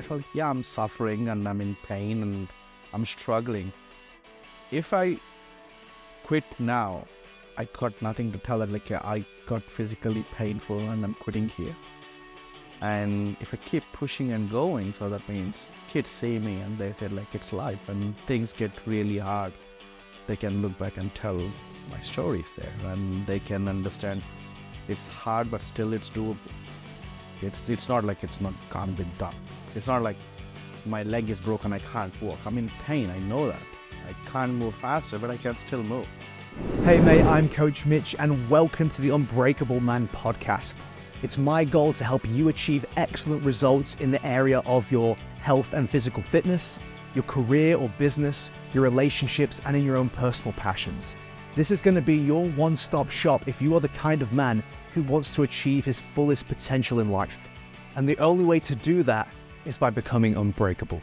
felt, yeah, I'm suffering and I'm in pain and I'm struggling. If I quit now, I got nothing to tell that, like, yeah, I got physically painful and I'm quitting here. And if I keep pushing and going, so that means kids see me and they said, like, it's life and things get really hard. They can look back and tell my stories there and they can understand it's hard, but still it's doable. It's not like can't be done. It's not like my leg is broken, I can't walk. I'm in pain, I know that. I can't move faster, but I can still move. Hey mate, I'm Coach Mitch and welcome to the Unbreakable Man podcast. It's my goal to help you achieve excellent results in the area of your health and physical fitness, your career or business, your relationships, and in your own personal passions. This is going to be your one-stop shop if you are the kind of man who wants to achieve his fullest potential in life. And the only way to do that is by becoming unbreakable.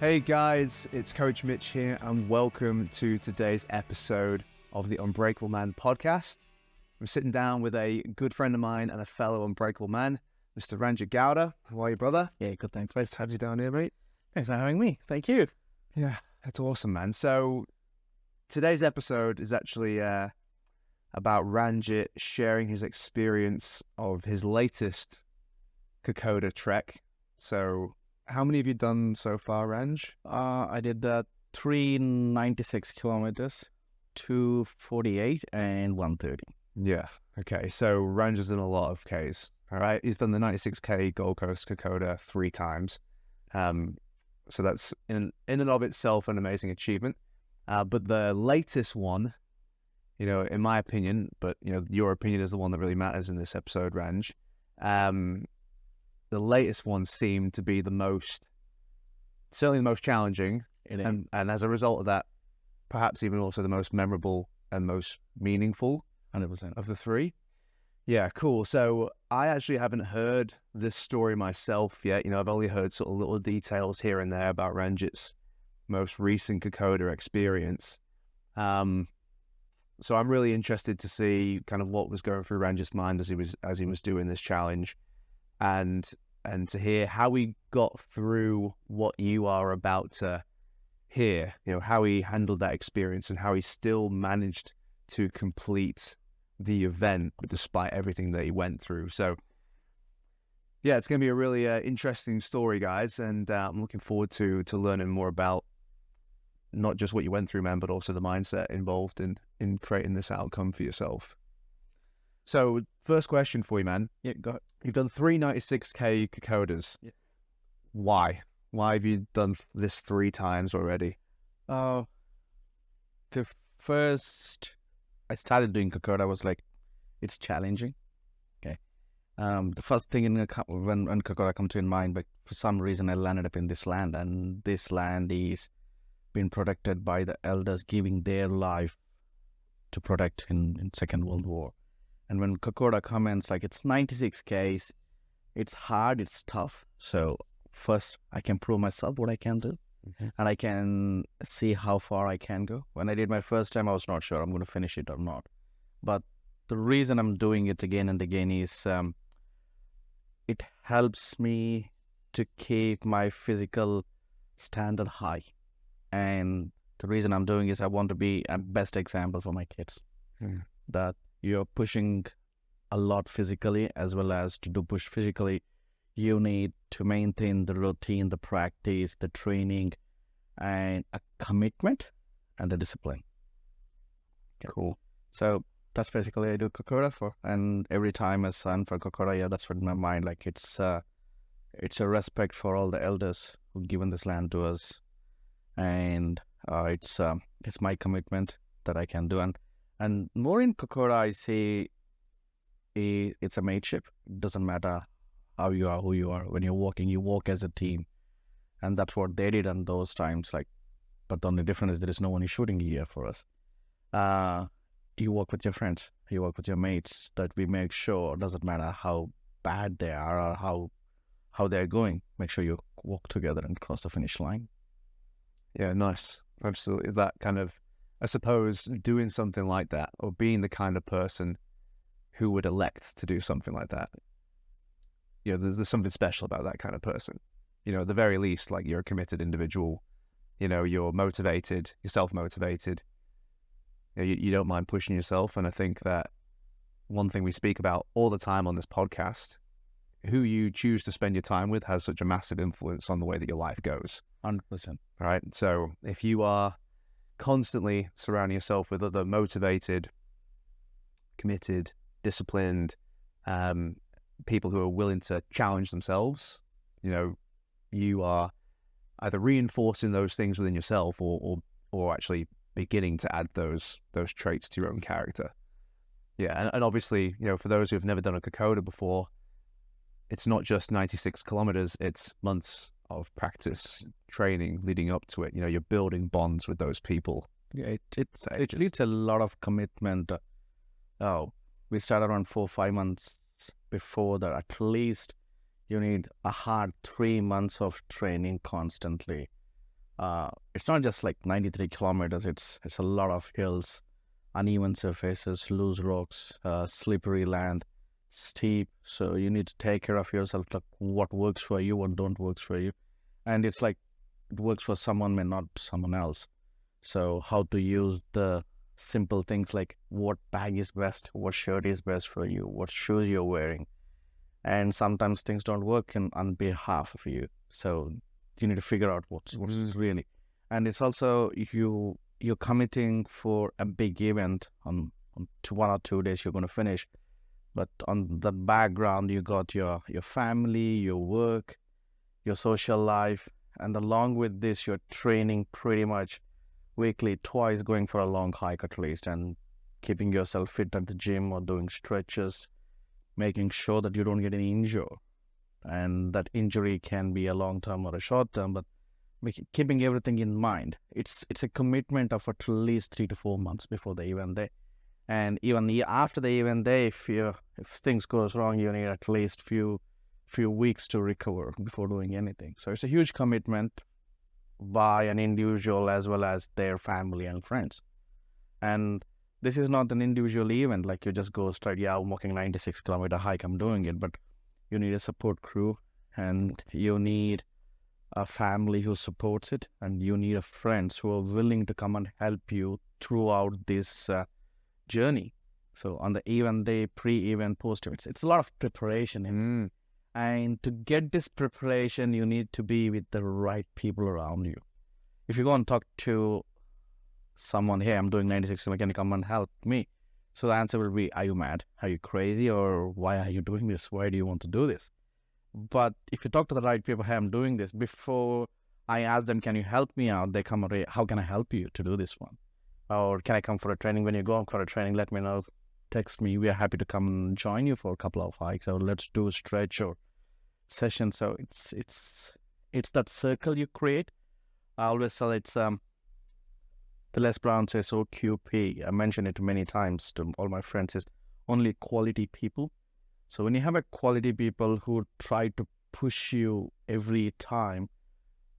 Hey guys, it's Coach Mitch here and welcome to today's episode of the Unbreakable Man podcast. I'm sitting down with a good friend of mine and a fellow Unbreakable Man, Mr. Ranjith Gowda. How are you, brother? Yeah, good, thanks. Nice to have you down here, mate. Thanks for having me. Thank you. Yeah, that's awesome, man. So today's episode is actually about Ranjith sharing his experience of his latest Kokoda trek. So how many have you done so far, Ranj? I did 396 kilometers, 248 and 130. Yeah. Okay. So Ranj has done a lot of Ks. All right. He's done the 96K Gold Coast Kokoda 3 times. So that's in and of itself an amazing achievement. But the latest one, you know, in my opinion, but you know, your opinion is the one that really matters in this episode, Ranj. The latest one seemed to be certainly the most challenging, and as a result of that, perhaps even also the most memorable and most meaningful 100% of the 3. Yeah, cool. So I actually haven't heard this story myself yet. You know, I've only heard sort of little details here and there about Ranjith's most recent Kokoda experience. So I'm really interested to see kind of what was going through Ranjith's mind as he was doing this challenge, and to hear how he got through what you are about to hear. You know, how he handled that experience and how he still managed to complete the event despite everything that he went through. So yeah, it's going to be a really interesting story, guys, and I'm looking forward to learning more about not just what you went through, man, but also the mindset involved in creating this outcome for yourself. So first question for you, man. Yeah, go ahead. You've done 396K Kokodas. Yeah. Why? Why have you done this 3 times already? The first I started doing Kokoda, I was like, it's challenging. Okay. The first thing when Kokoda comes to mind, but for some reason I landed up in this land, and this land is been protected by the elders giving their life to protect in Second World War. And when Kokoda comments, like, it's 96 Ks, it's hard, it's tough. So first I can prove myself what I can do. Mm-hmm. And I can see how far I can go. When I did my first time, I was not sure I'm going to finish it or not. But the reason I'm doing it again and again is it helps me to keep my physical standard high. And the reason I'm doing is I want to be a best example for my kids. That you're pushing a lot physically, as well as to do push physically, you need to maintain the routine, the practice, the training, and a commitment and the discipline. Okay. Cool. So that's basically I do Kokoda for, and every time I sign for Kokoda, yeah, that's what in my mind. Like, it's a respect for all the elders who've given this land to us, and it's my commitment that I can do. And more in Kokoda, I see it's a mateship. It doesn't matter how you are, who you are. When you're walking, you walk as a team. And that's what they did on those times. Like, but the only difference is there is no one shooting here for us. You walk with your friends. You walk with your mates. That we make sure, doesn't matter how bad they are or how they're going, make sure you walk together and cross the finish line. Yeah, nice. Absolutely. That kind of, I suppose, doing something like that, or being the kind of person who would elect to do something like that. You know, there's something special about that kind of person. at the very least, like, you're a committed individual. You're motivated, you're self-motivated. You don't mind pushing yourself. And I think that one thing we speak about all the time on this podcast, who you choose to spend your time with has such a massive influence on the way that your life goes. 100%. Right? So if you are constantly surrounding yourself with other motivated, committed, disciplined people who are willing to challenge themselves, you are either reinforcing those things within yourself or actually beginning to add those traits to your own character. Yeah, and obviously, for those who have never done a Kokoda before, it's not just 96 kilometers, it's months of practice, training leading up to it. You're building bonds with those people. Yeah, it needs a lot of commitment. We start around 4-5 months before that. At least you need a hard 3 months of training constantly. It's not just like 93 kilometers. It's a lot of hills, uneven surfaces, loose rocks, slippery land, steep. So you need to take care of yourself, like what works for you, what don't works for you. And it's like it works for someone, may not someone else. So how to use the simple things like what bag is best, what shirt is best for you, what shoes you're wearing. And sometimes things don't work on behalf of you. So you need to figure out what is really. And it's also, if you're committing for a big event on 1 or 2 days, you're going to finish. But on the background, you got your family, your work, your social life. And along with this, you're training pretty much weekly, twice, going for a long hike at least, and keeping yourself fit at the gym or doing stretches, making sure that you don't get any injury. And that injury can be a long term or a short term, but keeping everything in mind. It's a commitment of at least 3 to 4 months before the event day. And even after the event day, if things goes wrong, you need at least few weeks to recover before doing anything. So it's a huge commitment by an individual as well as their family and friends. And this is not an individual event, like you just go straight, I'm walking 96 kilometer hike, I'm doing it. But you need a support crew, and you need a family who supports it, and you need friends who are willing to come and help you throughout this journey. So on the event day, pre-event, post-event, it's a lot of preparation. And to get this preparation, you need to be with the right people around you. If you go and talk to someone, hey, I'm doing 96, can you come and help me? So the answer will be, are you mad? Are you crazy? Or why are you doing this? Why do you want to do this? But if you talk to the right people, hey, I'm doing this, before I ask them, can you help me out? They come, how can I help you to do this one? Or can I come for a training? When you go for a training, let me know. Text me. We are happy to come and join you for a couple of hikes, or let's do a stretch or session. So it's that circle you create. I always say it's the Les Brown says OQP. I mention it many times to all my friends, is only quality people. So when you have a quality people who try to push you every time,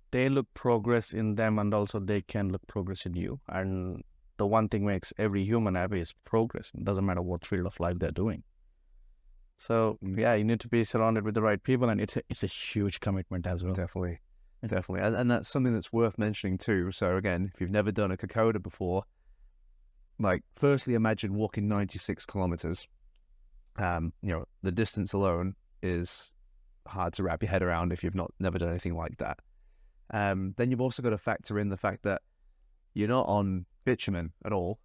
they look progress in them, and also they can look progress in you. And the one thing makes every human happy is progress. It doesn't matter what field of life they're doing. So yeah, you need to be surrounded with the right people, and it's a huge commitment as well. Definitely. And that's something that's worth mentioning too. So again, if you've never done a Kokoda before, like, firstly, imagine walking 96 kilometers. The distance alone is hard to wrap your head around if you've never done anything like that. Then you've also got to factor in the fact that you're not on bitumen at all.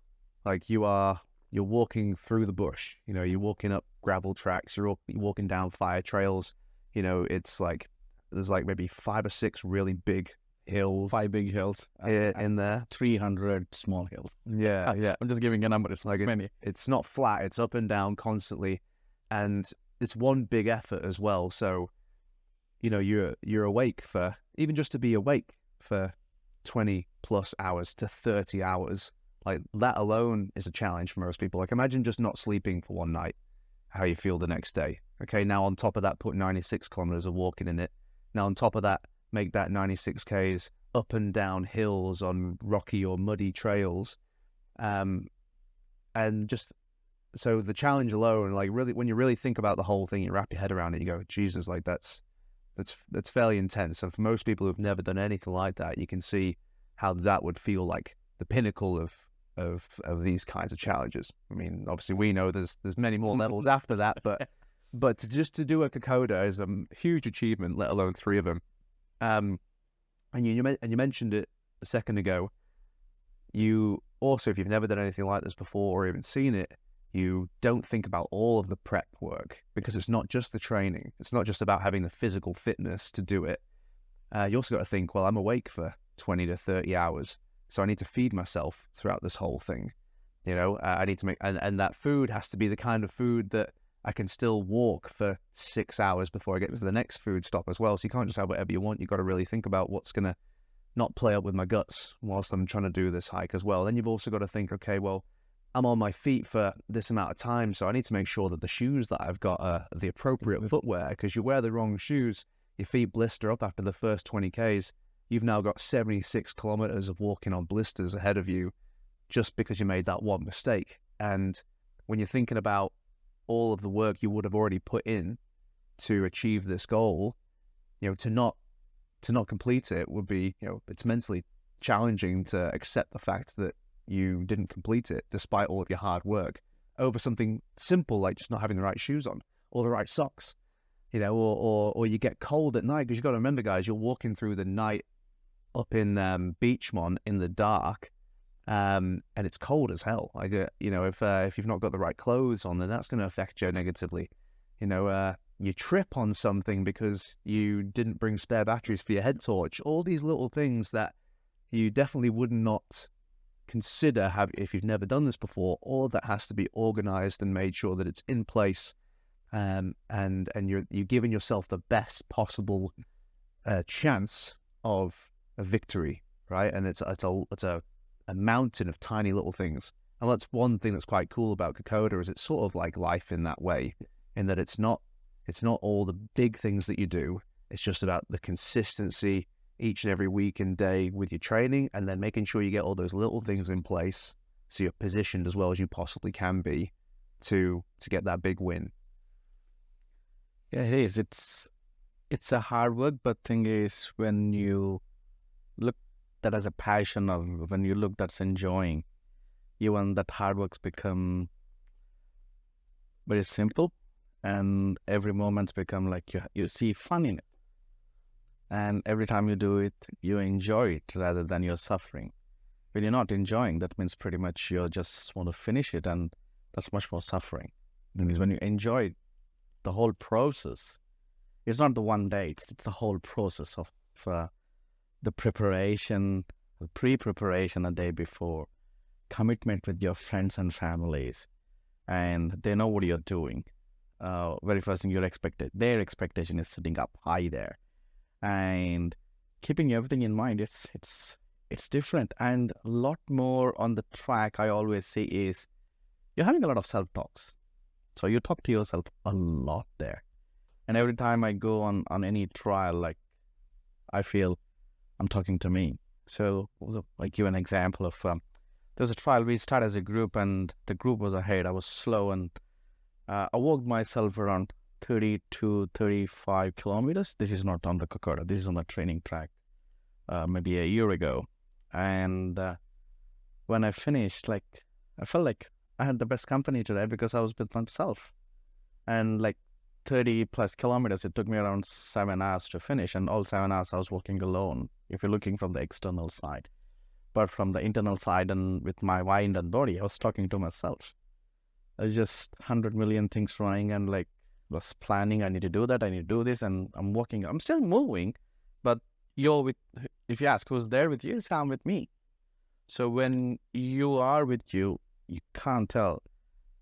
Like, you're walking through the bush. You're walking up gravel tracks. You're walking down fire trails. It's like there's like maybe 5 or 6 really big hills. 5 big hills in there. 300 small hills. Yeah. I'm just giving a number. It's like many. It's not flat. It's up and down constantly, and it's one big effort as well. So, you're awake for, even just to be awake for 20 plus hours to 30 hours. Like, that alone is a challenge for most people. Like, imagine just not sleeping for one night, how you feel the next day. Okay, now on top of that, put 96 kilometers of walking in it. Now on top of that, make that 96 Ks up and down hills on rocky or muddy trails. And just, so the challenge alone, like, really, when you really think about the whole thing, you wrap your head around it, you go, Jesus, like, that's that's fairly intense. And for most people who've never done anything like that, you can see how that would feel like the pinnacle of these kinds of challenges. I mean, obviously we know there's many more levels after that, but to do a Kokoda is a huge achievement, let alone 3 of them. And you mentioned it a second ago. You also, if you've never done anything like this before or even seen it, you don't think about all of the prep work, because it's not just the training. It's not just about having the physical fitness to do it. You also got to think, well, I'm awake for 20 to 30 hours, so I need to feed myself throughout this whole thing. You know, I need to make, and that food has to be the kind of food that I can still walk for 6 hours before I get to the next food stop as well. So you can't just have whatever you want. You've got to really think about what's going to not play up with my guts whilst I'm trying to do this hike as well. Then you've also got to think, okay, well, I'm on my feet for this amount of time, so I need to make sure that the shoes that I've got are the appropriate footwear, because you wear the wrong shoes, your feet blister up after the first 20 Ks. You've now got 76 kilometers of walking on blisters ahead of you just because you made that one mistake. And when you're thinking about all of the work you would have already put in to achieve this goal, you know, to not complete it would be, you know, it's mentally challenging to accept the fact that you didn't complete it despite all of your hard work over something simple like just not having the right shoes on or the right socks, you know, or you get cold at night, because you've got to remember, guys, you're walking through the night up in Beachmont in the dark, and it's cold as hell. Like, you know, if you've not got the right clothes on, then that's going to affect you negatively. You know, you trip on something because you didn't bring spare batteries for your head torch. All these little things that you definitely would not consider if you've never done this before. All that has to be organized and made sure that it's in place, and you're giving yourself the best possible chance of a victory, right? And it's a mountain of tiny little things. And that's one thing that's quite cool about Kokoda, is it's sort of like life in that way, in that it's not all the big things that you do. It's just about the consistency each and every week and day with your training, and then making sure you get all those little things in place so you're positioned as well as you possibly can be to get that big win. Yeah, it is. It's a hard work, but thing is, when you look that as a passion, of when you look that's enjoying, even that hard works become very simple, and every moment's become like you see fun in it. And every time you do it, you enjoy it rather than you're suffering. When you're not enjoying, that means pretty much you just want to finish it, and that's much more suffering. Because when you enjoy the whole process, it's not the one day, it's the whole process of the preparation, the pre-preparation a day before, commitment with your friends and families, and they know what you're doing. Very first thing their expectation is sitting up high there. And keeping everything in mind, it's different. And a lot more on the track, I always say, is you're having a lot of self-talks. So you talk to yourself a lot there. And every time I go on any trial, like, I feel I'm talking to me. So I give an example of, there was a trial, we started as a group, and the group was ahead. I was slow, and I walked myself around 30 to 35 kilometers. This is not on the Kokoda. This is on the training track, maybe a year ago. And when I finished, like, I felt like I had the best company today because I was with myself. And like 30 plus kilometers, it took me around 7 hours to finish. And all 7 hours I was walking alone, if you're looking from the external side. But from the internal side and with my mind and body, I was talking to myself. I was just 100 million things running, and like, was planning, I need to do that, I need to do this, and I'm walking, I'm still moving, but if you ask who's there with you, it's I'm with me. So when you are with you can't tell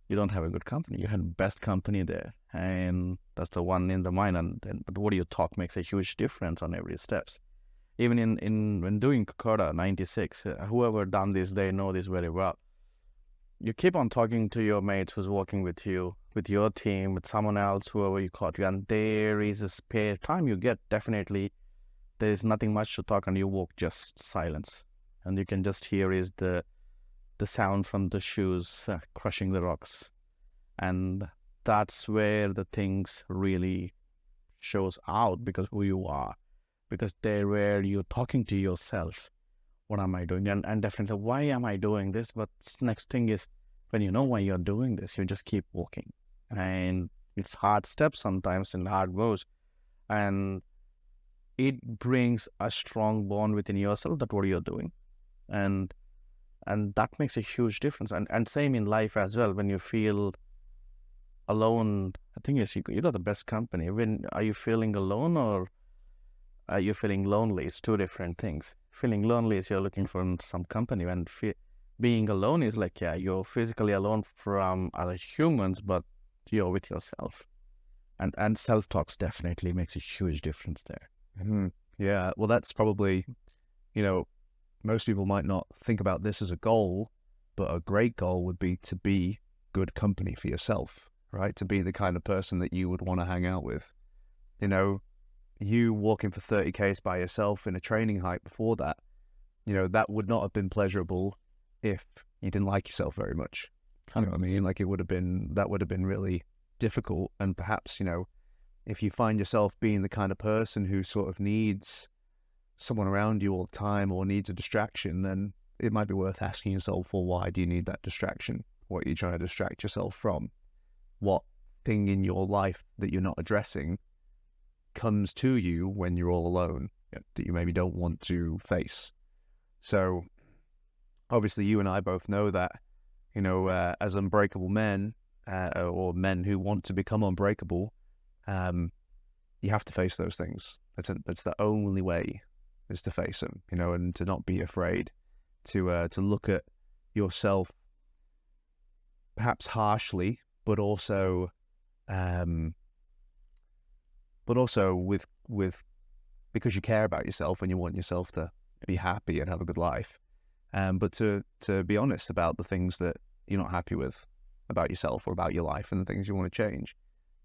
you don't have a good company. You had best company there, and that's the one in the mind, and what you talk makes a huge difference on every steps. Even in when doing Kokoda 96, whoever done this, they know this very well. You keep on talking to your mates who's working with you, with your team, with someone else, whoever you caught you, and there is a spare time you get. Definitely, there is nothing much to talk, and you walk just silence, and you can just hear is the sound from the shoes crushing the rocks, and that's where the things really shows out because who you are, because they're where you're talking to yourself. What am I doing? And definitely, why am I doing this? But next thing is, when you know why you're doing this, you just keep walking. And it's hard steps sometimes and hard moves. And it brings a strong bond within yourself that what you're doing. And that makes a huge difference. And same in life as well. When you feel alone, I think yes, you got the best company. When are you feeling alone or are you feeling lonely? It's two different things. Feeling lonely is you're looking for some company, and being alone is like, yeah, you're physically alone from other humans, but you're with yourself. And self-talks definitely makes a huge difference there. Mm-hmm. Yeah, well, that's probably, most people might not think about this as a goal, but a great goal would be to be good company for yourself, right? To be the kind of person that you would want to hang out with. You walking for 30Ks by yourself in a training hike before that, that would not have been pleasurable if you didn't like yourself very much. You know what I mean? Like that would have been really difficult. And perhaps, if you find yourself being the kind of person who sort of needs someone around you all the time or needs a distraction, then it might be worth asking yourself, well, why do you need that distraction? What are you trying to distract yourself from? What thing in your life that you're not addressing comes to you when you're all alone that you maybe don't want to face? So obviously you and I both know that, as unbreakable men, or men who want to become unbreakable, you have to face those things. That's the only way, is to face them, and to not be afraid to look at yourself perhaps harshly, but also with because you care about yourself and you want yourself to be happy and have a good life. But to be honest about the things that you're not happy with about yourself or about your life and the things you want to change.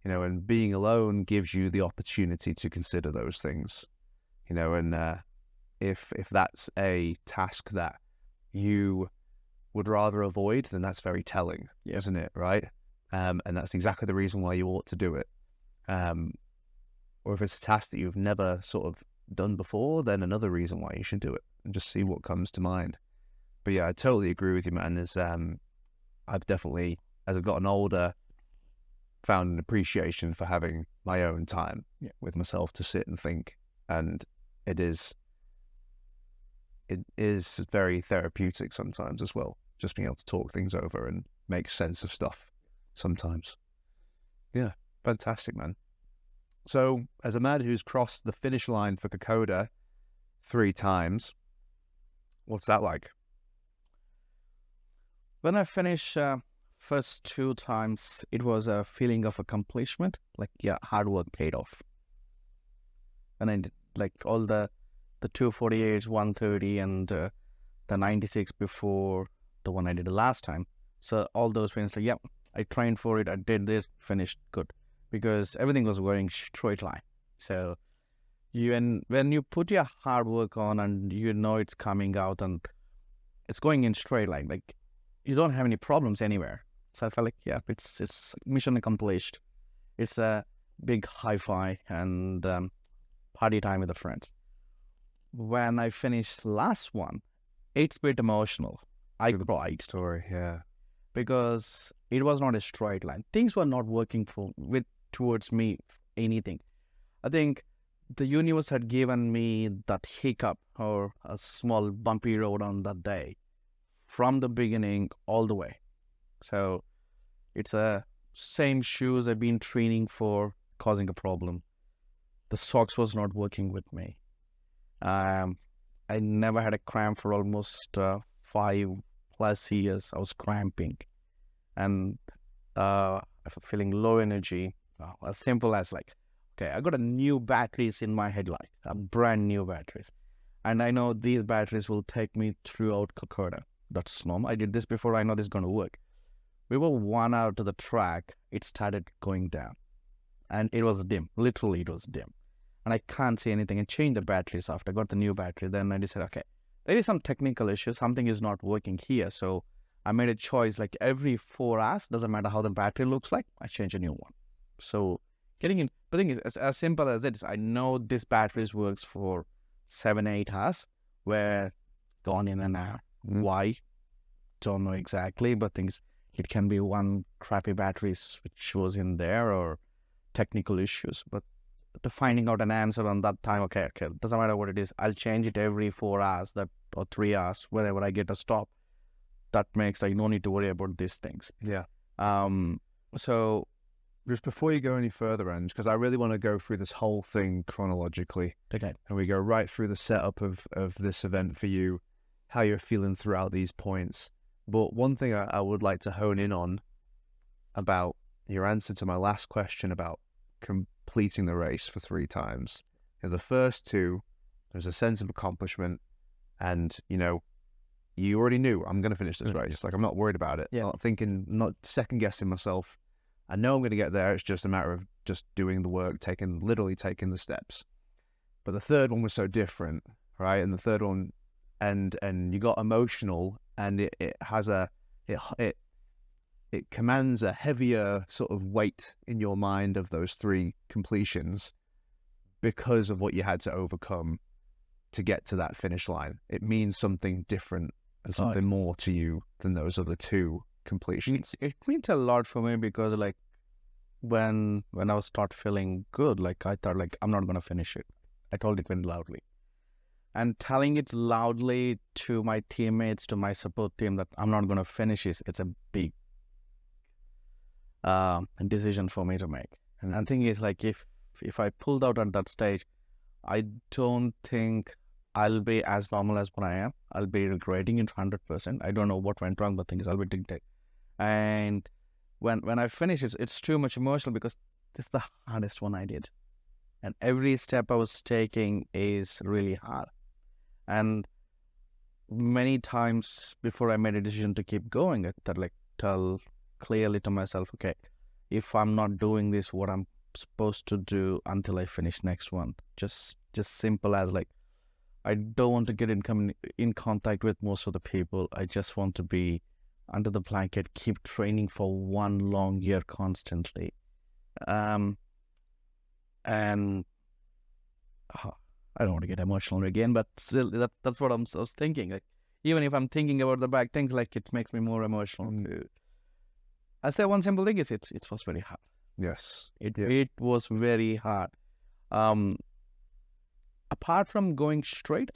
And being alone gives you the opportunity to consider those things. And if that's a task that you would rather avoid, then that's very telling, isn't it? Right? And that's exactly the reason why you ought to do it. Or if it's a task that you've never sort of done before, then another reason why you should do it, and just see what comes to mind. But yeah, I totally agree with you, man. I've definitely, as I've gotten older, found an appreciation for having my own time with myself to sit and think. And it is very therapeutic sometimes as well, just being able to talk things over and make sense of stuff sometimes. Yeah, fantastic, man. So, as a man who's crossed the finish line for Kokoda 3 times, what's that like? When I finished first 2 times, it was a feeling of accomplishment. Like, yeah, hard work paid off. And I did, like, all the 248s, 130, and the 96 before the one I did the last time. So all those things, like, yeah, I trained for it, I did this, finished good. Because everything was going straight line. So when you put your hard work on and it's coming out and it's going in straight line, like you don't have any problems anywhere. So I felt like, yeah, it's mission accomplished. It's a big hi-fi and party time with the friends. When I finished last one, it's a bit emotional. I cried. Story, yeah. Because it was not a straight line. Things were not working towards me, anything. I think the universe had given me that hiccup or a small bumpy road on that day from the beginning all the way. So it's a same shoes I've been training for causing a problem. The socks was not working with me. I never had a cramp for almost 5+ years. I was cramping and feeling low energy. As simple as like, okay, I got a new batteries in my headlight, a brand new batteries. And I know these batteries will take me throughout Kokoda. That's normal. I did this before. I know this is going to work. We were 1 hour to the track. It started going down. And it was dim. Literally, it was dim. And I can't see anything. I changed the batteries after I got the new battery. Then I decided, okay, there is some technical issue. Something is not working here. So I made a choice, like every 4 hours, doesn't matter how the battery looks like, I change a new one. So getting in. The thing is, as simple as it is, I know this batteries works for 7-8 hours, where gone in an hour. Why? Don't know exactly, but things it can be one crappy battery which was in there or technical issues. But to finding out an answer on that time, okay, doesn't matter what it is. I'll change it every 4 hours or 3 hours, wherever I get a stop. That makes like no need to worry about these things. Yeah. So just before you go any further, Ange, because I really want to go through this whole thing chronologically. Okay. And we go right through the setup of this event for you, how you're feeling throughout these points. But one thing I would like to hone in on about your answer to my last question about completing the race for 3 times. In the first 2, there's a sense of accomplishment, and you already knew I'm going to finish this race. Like, I'm not worried about it. Yeah. Not thinking, not second guessing myself. I know I'm going to get there. It's just a matter of just doing the work, literally taking the steps. But the third one was so different, right? And the third one, and you got emotional, and it commands a heavier sort of weight in your mind of those 3 completions because of what you had to overcome to get to that finish line. It means something different and something more to you than those other 2 completions. It means a lot for me because like when I was start feeling good, like I thought like I'm not gonna finish it. I told it very loudly. And telling it loudly to my teammates, to my support team that I'm not gonna finish it's a big decision for me to make. And the thing is like if I pulled out at that stage, I don't think I'll be as normal as what I am. I'll be regretting it 100%. I don't know what went wrong, but thing is I'll be dictated. And when I finish it, it's too much emotional because this is the hardest one I did. And every step I was taking is really hard. And many times before I made a decision to keep going, I thought like tell clearly to myself, okay, if I'm not doing this, what I'm supposed to do until I finish next one. Just simple as like, I don't want to get in contact with most of the people. I just want to be under the blanket, keep training for 1 long year constantly. And I don't want to get emotional again, but still, that's what I was thinking. Like, even if I'm thinking about the back things, like it makes me more emotional. I'll say one simple thing is it was very hard. Yes. It was very hard. Apart from going straight,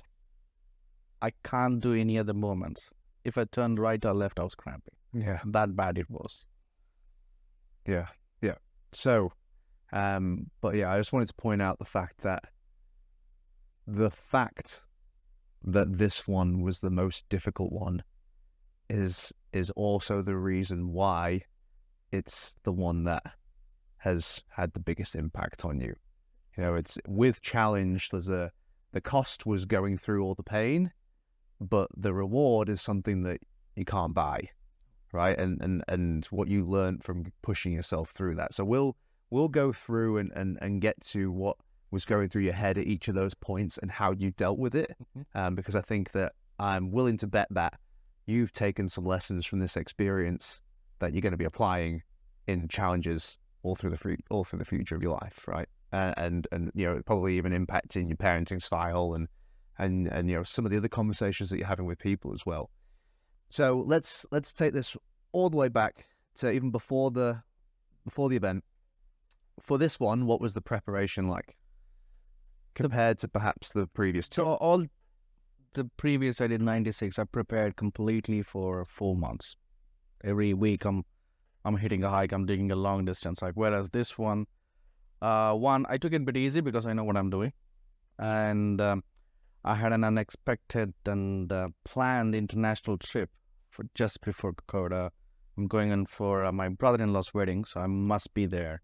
I can't do any other movements. If I turned right or left, I was cramping. Yeah. That bad it was. Yeah. So, but yeah, I just wanted to point out the fact that this one was the most difficult one is also the reason why it's the one that has had the biggest impact on you. It's with challenge, the cost was going through all the pain, but the reward is something that you can't buy, right? And what you learned from pushing yourself through that. So we'll go through and get to what was going through your head at each of those points and how you dealt with it, because I think that I'm willing to bet that you've taken some lessons from this experience that you're going to be applying in challenges all through the future of your life, right? And probably even impacting your parenting style and some of the other conversations that you're having with people as well. So let's take this all the way back to even before the event. For this one, what was the preparation like compared to perhaps the previous 2? So all the previous I did 96, I prepared completely for 4 months. Every week I'm hitting a hike, I'm doing a long distance hike. Whereas this one, I took it a bit easy because I know what I'm doing. And I had an unexpected and planned international trip for just before Kokoda. I'm going in for my brother-in-law's wedding, so I must be there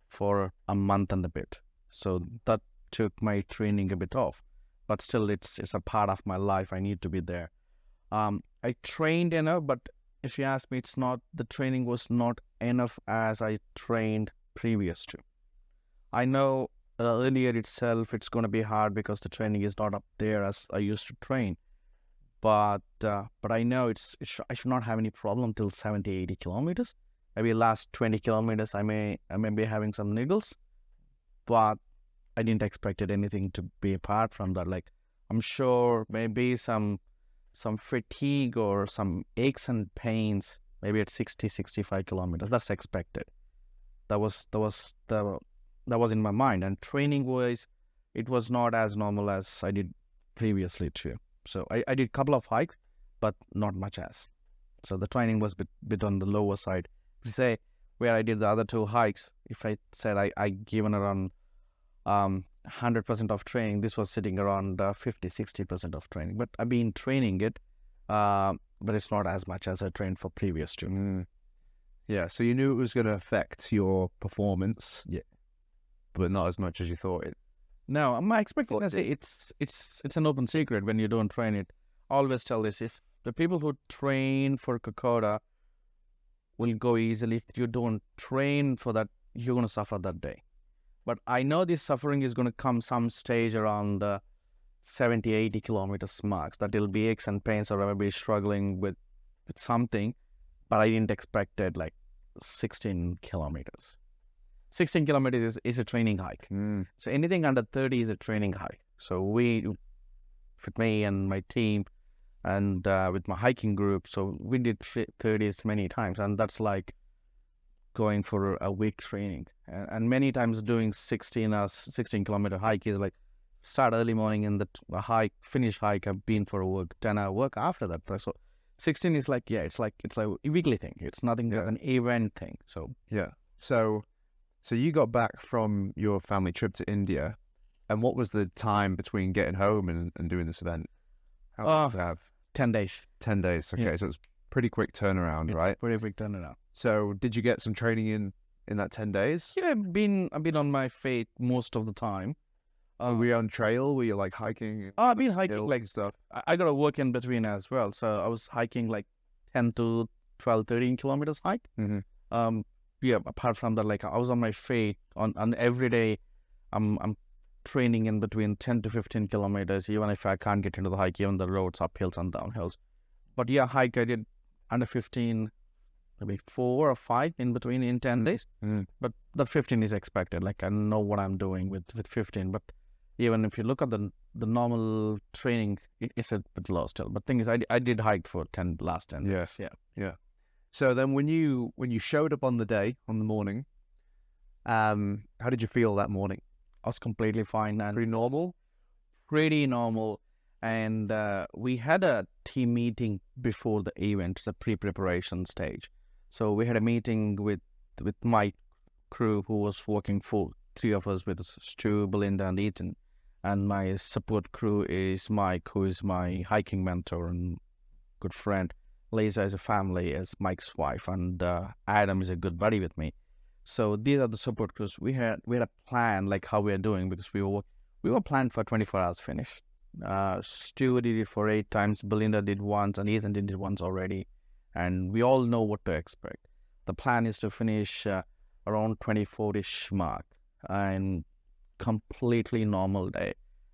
for a month and a bit. So that took my training a bit off. But still, it's a part of my life. I need to be there. I trained enough, but if you ask me, the training was not enough as I trained previous to. I know earlier itself it's going to be hard because the training is not up there as I used to train. But I know I should not have any problem till 70, 80 kilometers. Maybe last 20 kilometers I may be having some niggles. but I didn't expect anything to be apart from that. Like, I'm sure maybe some fatigue or some aches and pains, maybe at 65 kilometers. That's expected. That was in my mind. And training wise, it was not as normal as I did previously too. So I did a couple of hikes, but not much as. So the training was bit on the lower side. If you say where I did the other 2 hikes, if I said I given around 100% of training, this was sitting around 50-60% of training. But I've been training it, but it's not as much as I trained for previous 2. Yeah, so you knew it was going to affect your performance, Yeah, but not as much as you thought it. no, my expectation is it's an open secret when you don't train it. I always tell this is the people who train for Kokoda will go easily. If you don't train for that, you're going to suffer that day. But I know this suffering is going to come some stage around the 70-80 kilometers marks, that it'll be aches and pains or I will be struggling with something, but I didn't expect it like 16 kilometers. 16 kilometers is a training hike. So anything under 30 is a training hike. So with me and my team and with my hiking group, so we did 30s many times, and that's like going for a week training. And many times doing 16 kilometer hike is like start early morning and the hike, finish hike, I've been for a work, 10-hour work after that. So 16 is like, it's like a weekly thing. It's nothing like an event thing. So yeah. So you got back from your family trip to India, and what was the time between getting home and doing this event? How long did you have? 10 days. 10 days. Okay, so it's pretty quick turnaround, right? Pretty quick turnaround. So did you get some training in that 10 days? Yeah, I've been on my feet most of the time. Were you on trail? Were you like hiking? I've been hiking like stuff. I got to work in between as well. So I was hiking like 10 to 12, 13 kilometers hike. Yeah, apart from that, like I was on my feet on every day. I'm training in between 10 to 15 kilometers, even if I can't get into the hike, even the roads, uphills and downhills. But yeah, hike I did under 15, maybe 4 or 5 in between in 10 days. But the 15 is expected. Like I know what I'm doing with 15. But even if you look at the normal training, it's a bit low still. But thing is, I did hike for last 10 days. Yeah. So then when you showed up on the morning, how did you feel that morning? I was completely fine and Pretty normal. And we had a team meeting before the event, it's a pre-preparation stage. So we had a meeting with my crew who was working for 3 of us with Stu, Belinda and Ethan. And my support crew is Mike, who is my hiking mentor and good friend. Lisa is a family, as Mike's wife, and Adam is a good buddy with me. So these are the support crews. We had a plan like how we are doing, because we were planned for 24 hours finish. Stu did it for 8 times, Belinda did once, and Ethan did it once already. And we all know what to expect. The plan is to finish around 24-ish mark, and completely normal day.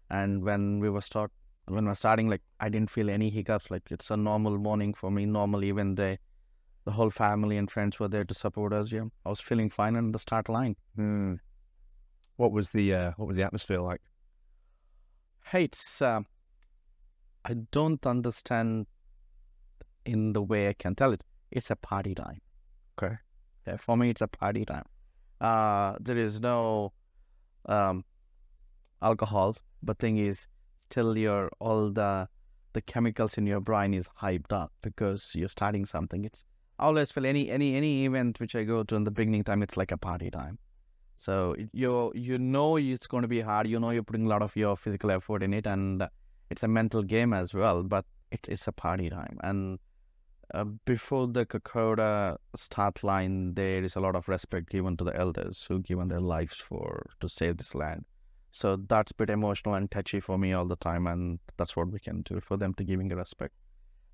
And when we're starting, like I didn't feel any hiccups. Like it's a normal morning for me, normal event day. The whole family and friends were there to support us. Yeah, I was feeling fine on the start line. What was the atmosphere like? Hey, it's I don't understand in the way I can tell it. It's a party time. Okay. Yeah, for me, it's a party time. There is no alcohol, but thing is, still all the chemicals in your brain is hyped up because you're starting something. I always feel any event which I go to in the beginning time, it's like a party time. So you know it's going to be hard. You know you're putting a lot of your physical effort in it, and it's a mental game as well. But it's a party time. And before the Kokoda start line, there is a lot of respect given to the elders who given their lives to save this land. So that's a bit emotional and touchy for me all the time, and that's what we can do for them to giving the respect.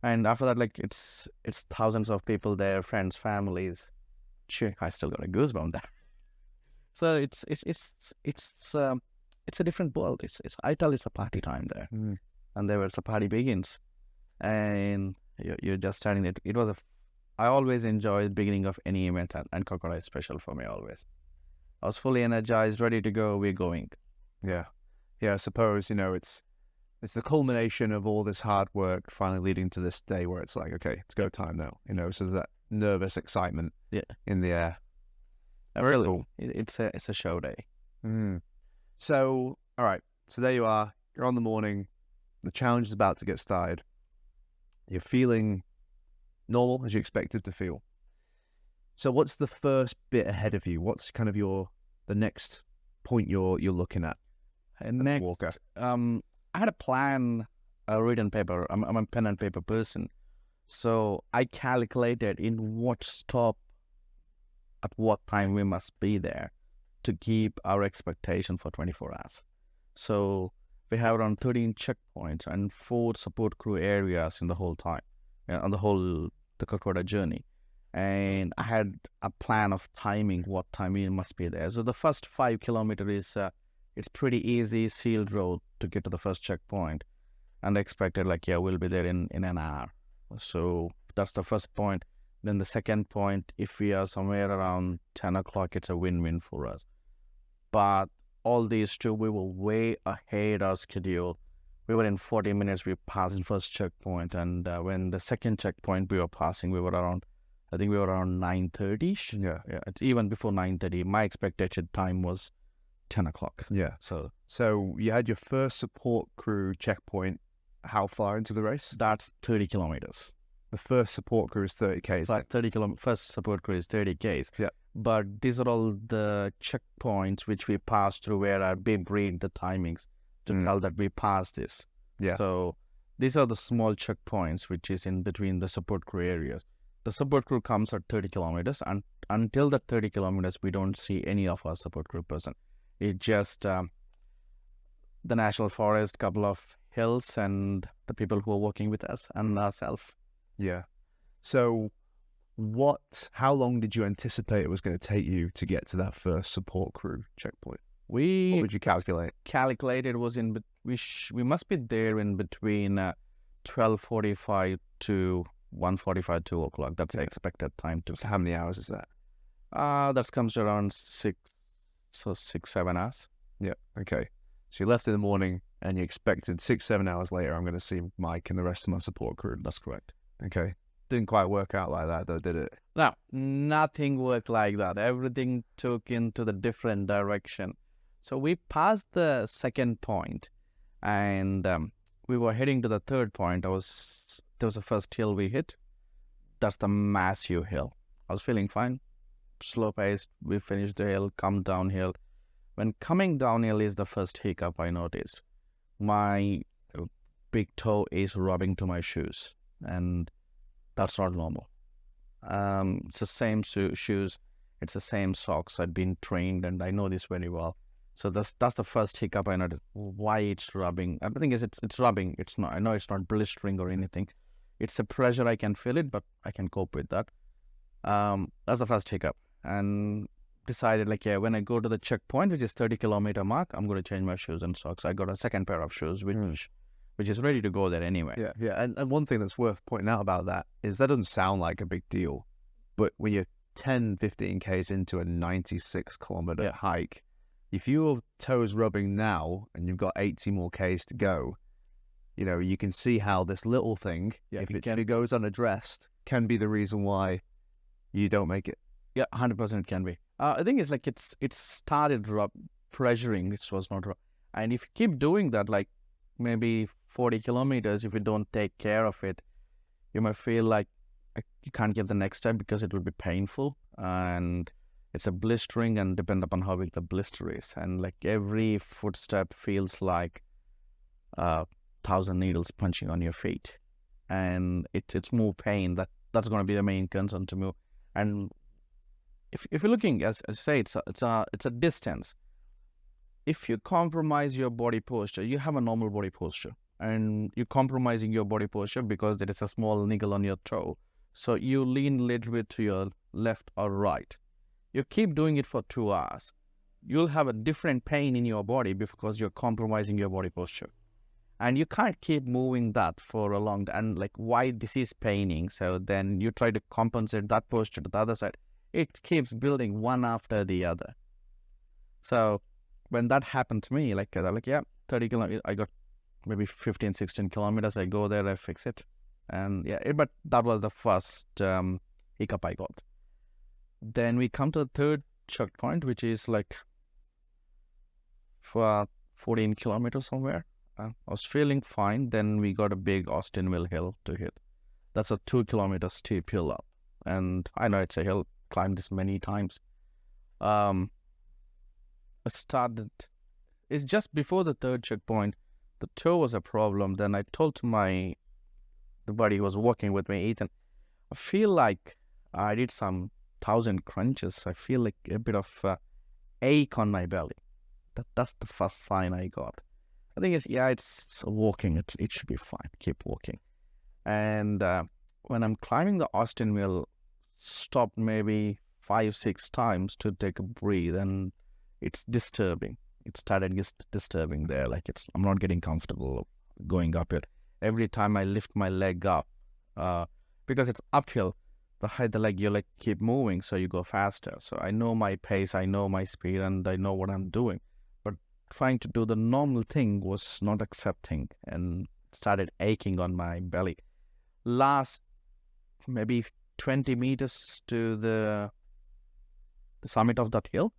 And after that, like it's thousands of people there, friends, families. Sure, I still got a goosebump there. So it's a different world. I tell it's a party time there, and there the party begins, and you're just starting it. It was I always enjoy the beginning of any event, and Kokoda is special for me always. I was fully energized, ready to go. We're going. Yeah. I suppose, it's the culmination of all this hard work finally leading to this day where it's like, okay, it's go time now. So there's that nervous excitement in the air. Very Really, cool. it's a show day. So, all right. So there you are. You're on the morning. The challenge is about to get started. You're feeling normal as you expected to feel. So what's the first bit ahead of you? What's kind of the next point you're looking at? And next, Walker. I had a plan, a written paper. I'm a pen and paper person. So I calculated in what stop, at what time we must be there to keep our expectation for 24 hours. So we have around 13 checkpoints and 4 support crew areas in the whole time, on the Kokoda journey. And I had a plan of timing what time we must be there. So the first 5 kilometers is, it's pretty easy, sealed road to get to the first checkpoint. And I expected we'll be there in an hour. So that's the first point. Then the second point, if we are somewhere around 10 o'clock, it's a win-win for us. But all these two, we were way ahead of schedule. We were in 40 minutes, we passed the first checkpoint. And when the second checkpoint we were passing, we were around 9:30. Yeah. It's even before 9:30. My expected time was 10 o'clock. Yeah. So you had your first support crew checkpoint. How far into the race? That's 30 kilometers. The first support crew is 30 Ks. Like 30 kilometers. First support crew is 30 Ks. Yeah. But these are all the checkpoints which we passed through where I big read the timings to tell that we passed this. Yeah. So these are the small checkpoints which is in between the support crew areas. The support crew comes at 30 kilometers, and until the 30 kilometers, we don't see any of our support crew person. It's just the national forest, couple of hills, and the people who are working with us and ourselves. Yeah. So how long did you anticipate it was going to take you to get to that first support crew checkpoint? What would you calculate? Calculated was we must be there in between 12:45 to 1:45, 2 o'clock. That's the expected time to. So how many hours is that? That comes to around 6-7 hours. Yeah. Okay. So you left in the morning and you expected 6-7 hours later, I'm going to see Mike and the rest of my support crew. That's correct. Okay. Didn't quite work out like that though, did it? No, nothing worked like that. Everything took into the different direction. So we passed the second point and we were heading to the third point. There was the first hill we hit. That's the massive hill. I was feeling fine. Slow paced. We finished the hill, come downhill. When coming downhill is the first hiccup I noticed. My big toe is rubbing to my shoes, and that's not normal. It's the same shoes, it's the same socks. I'd been trained, and I know this very well. So that's the first hiccup I noticed. Why it's rubbing? I think it's rubbing. It's not. I know it's not blistering or anything. It's a pressure. I can feel it, but I can cope with that. That's the first hiccup, and decided when I go to the checkpoint, which is 30-kilometer mark, I'm going to change my shoes and socks. I got a second pair of shoes, which is ready to go there anyway. Yeah. And one thing that's worth pointing out about that is that doesn't sound like a big deal, but when you're 10-15 Ks into a 96-kilometer hike, if your toes rubbing now and you've got 80 more Ks to go, you can see how this little thing, if it goes unaddressed, can be the reason why you don't make it. Yeah, 100% it can be. I think it's it started pressuring. It was not, and if you keep doing that, maybe 40 kilometers, if you don't take care of it, you might feel like you can't get the next step because it will be painful, and it's a blistering, and depend upon how big the blister is, and every footstep feels like 1,000 needles punching on your feet, and it's more pain. That's going to be the main concern to me. And if you're looking, as I say, it's a distance. If you compromise your body posture, you have a normal body posture, and you're compromising your body posture because there is a small niggle on your toe. So you lean a little bit to your left or right. You keep doing it for 2 hours. You'll have a different pain in your body because you're compromising your body posture. And you can't keep moving that for a long time. And why this is paining. So then you try to compensate that posture to the other side. It keeps building one after the other. So when that happened to me, like, yeah, 30 kilometers, I got maybe 15, 16 kilometers. I go there, I fix it. And yeah, but that was the first hiccup I got. Then we come to the third checkpoint, which is like for 14 kilometers somewhere. I was feeling fine. Then we got a big Austinville hill to hit. That's a 2 kilometer steep hill up. And I know it's a hill, climbed this many times. I started, it's just before the third checkpoint, the toe was a problem. Then I told to the buddy who was working with me, Ethan, I feel like I did some 1,000 crunches. I feel like a bit of ache on my belly. That's the first sign I got. I think it's walking. It should be fine. Keep walking. And when I'm climbing the Austinville, stopped maybe 5-6 times to take a breathe, and it's disturbing. It started disturbing there. Like I'm not getting comfortable going up it. Every time I lift my leg up, because it's uphill, the height the leg, you like keep moving, so you go faster. So I know my pace, I know my speed, and I know what I'm doing. But trying to do the normal thing was not accepting, and started aching on my belly. Last maybe 20 meters to the summit of that hill,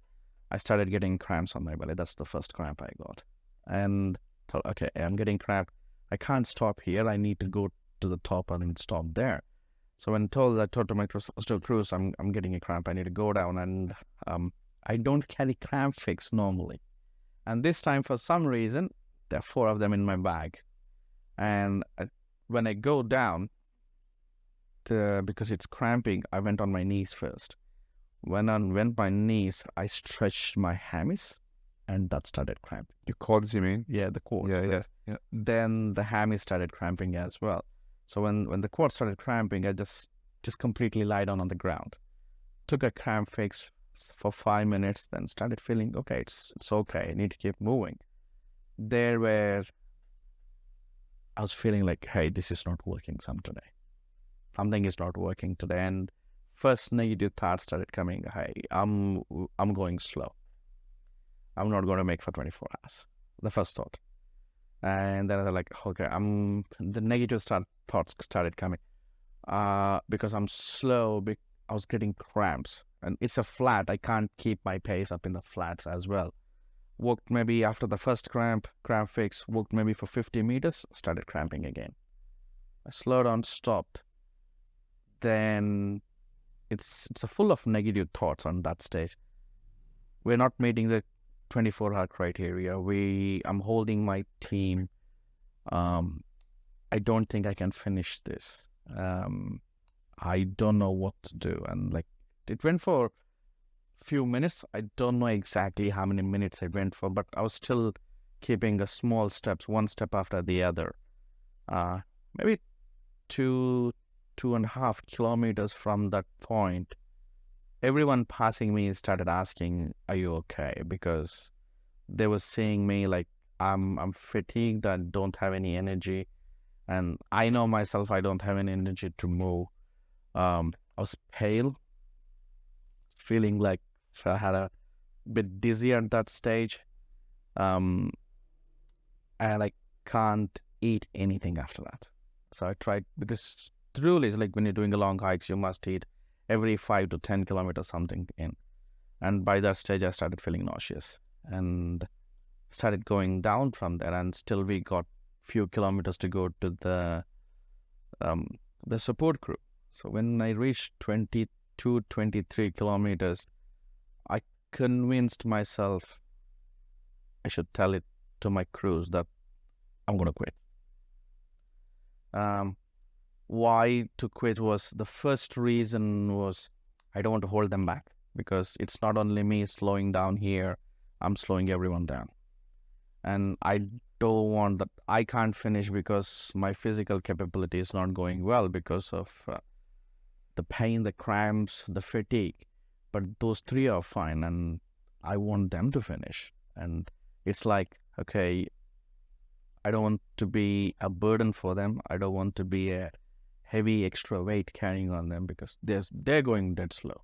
I started getting cramps on my belly. That's the first cramp I got. And thought, okay, I'm getting cramp. I can't stop here. I need to go to the top and stop there. So when I told to my crews, I'm getting a cramp. I need to go down, and I don't carry cramp fix normally. And this time, for some reason, there are 4 of them in my bag. And when I go down, because it's cramping, I went on my knees first. When I went my knees, I stretched my hammies, and that started cramping. Your quads, you mean? Yeah, the quad. Yeah. Then the hammies started cramping as well. So when the quad started cramping, I just completely lied down on the ground. Took a cramp fix for 5 minutes, then started feeling, okay, it's okay. I need to keep moving. There where I was feeling like, hey, this is not working today. Something is not working today. And first negative thoughts started coming, hey, I'm going slow. I'm not going to make for 24 hours. The first thought. And then I was like, okay, the negative thoughts started coming. Because I'm slow, I was getting cramps. And it's a flat. I can't keep my pace up in the flats as well. Walked maybe after the first cramp fix, walked maybe for 50 meters, started cramping again. I slowed down, stopped. Then it's a full of negative thoughts on that stage. We're not meeting the 24-hour criteria. I'm holding my team. I don't think I can finish this. I don't know what to do. And like it went for a few minutes. I don't know exactly how many minutes I went for, but I was still keeping a small steps, one step after the other. Maybe 2.5 kilometers from that point, everyone passing me started asking, are you okay? Because they were seeing me like I'm fatigued and don't have any energy. And I know myself, I don't have any energy to move. I was pale, feeling like I had a bit dizzy at that stage. And I can't eat anything after that. So I tried, because the rule is like when you're doing a long hikes, you must eat every 5 to 10 kilometers something in. And by that stage, I started feeling nauseous and started going down from there. And still we got few kilometers to go to the support crew. So when I reached 22, 23 kilometers, I convinced myself I should tell it to my crews that I'm going to quit. Why to quit was, the first reason was I don't want to hold them back, because it's not only me slowing down here, I'm slowing everyone down. And I don't want that. I can't finish because my physical capability is not going well because of the pain, the cramps, the fatigue. But those 3 are fine, and I want them to finish. And it's like, okay, I don't want to be a burden for them. I don't want to be a heavy extra weight carrying on them, because they're going dead slow.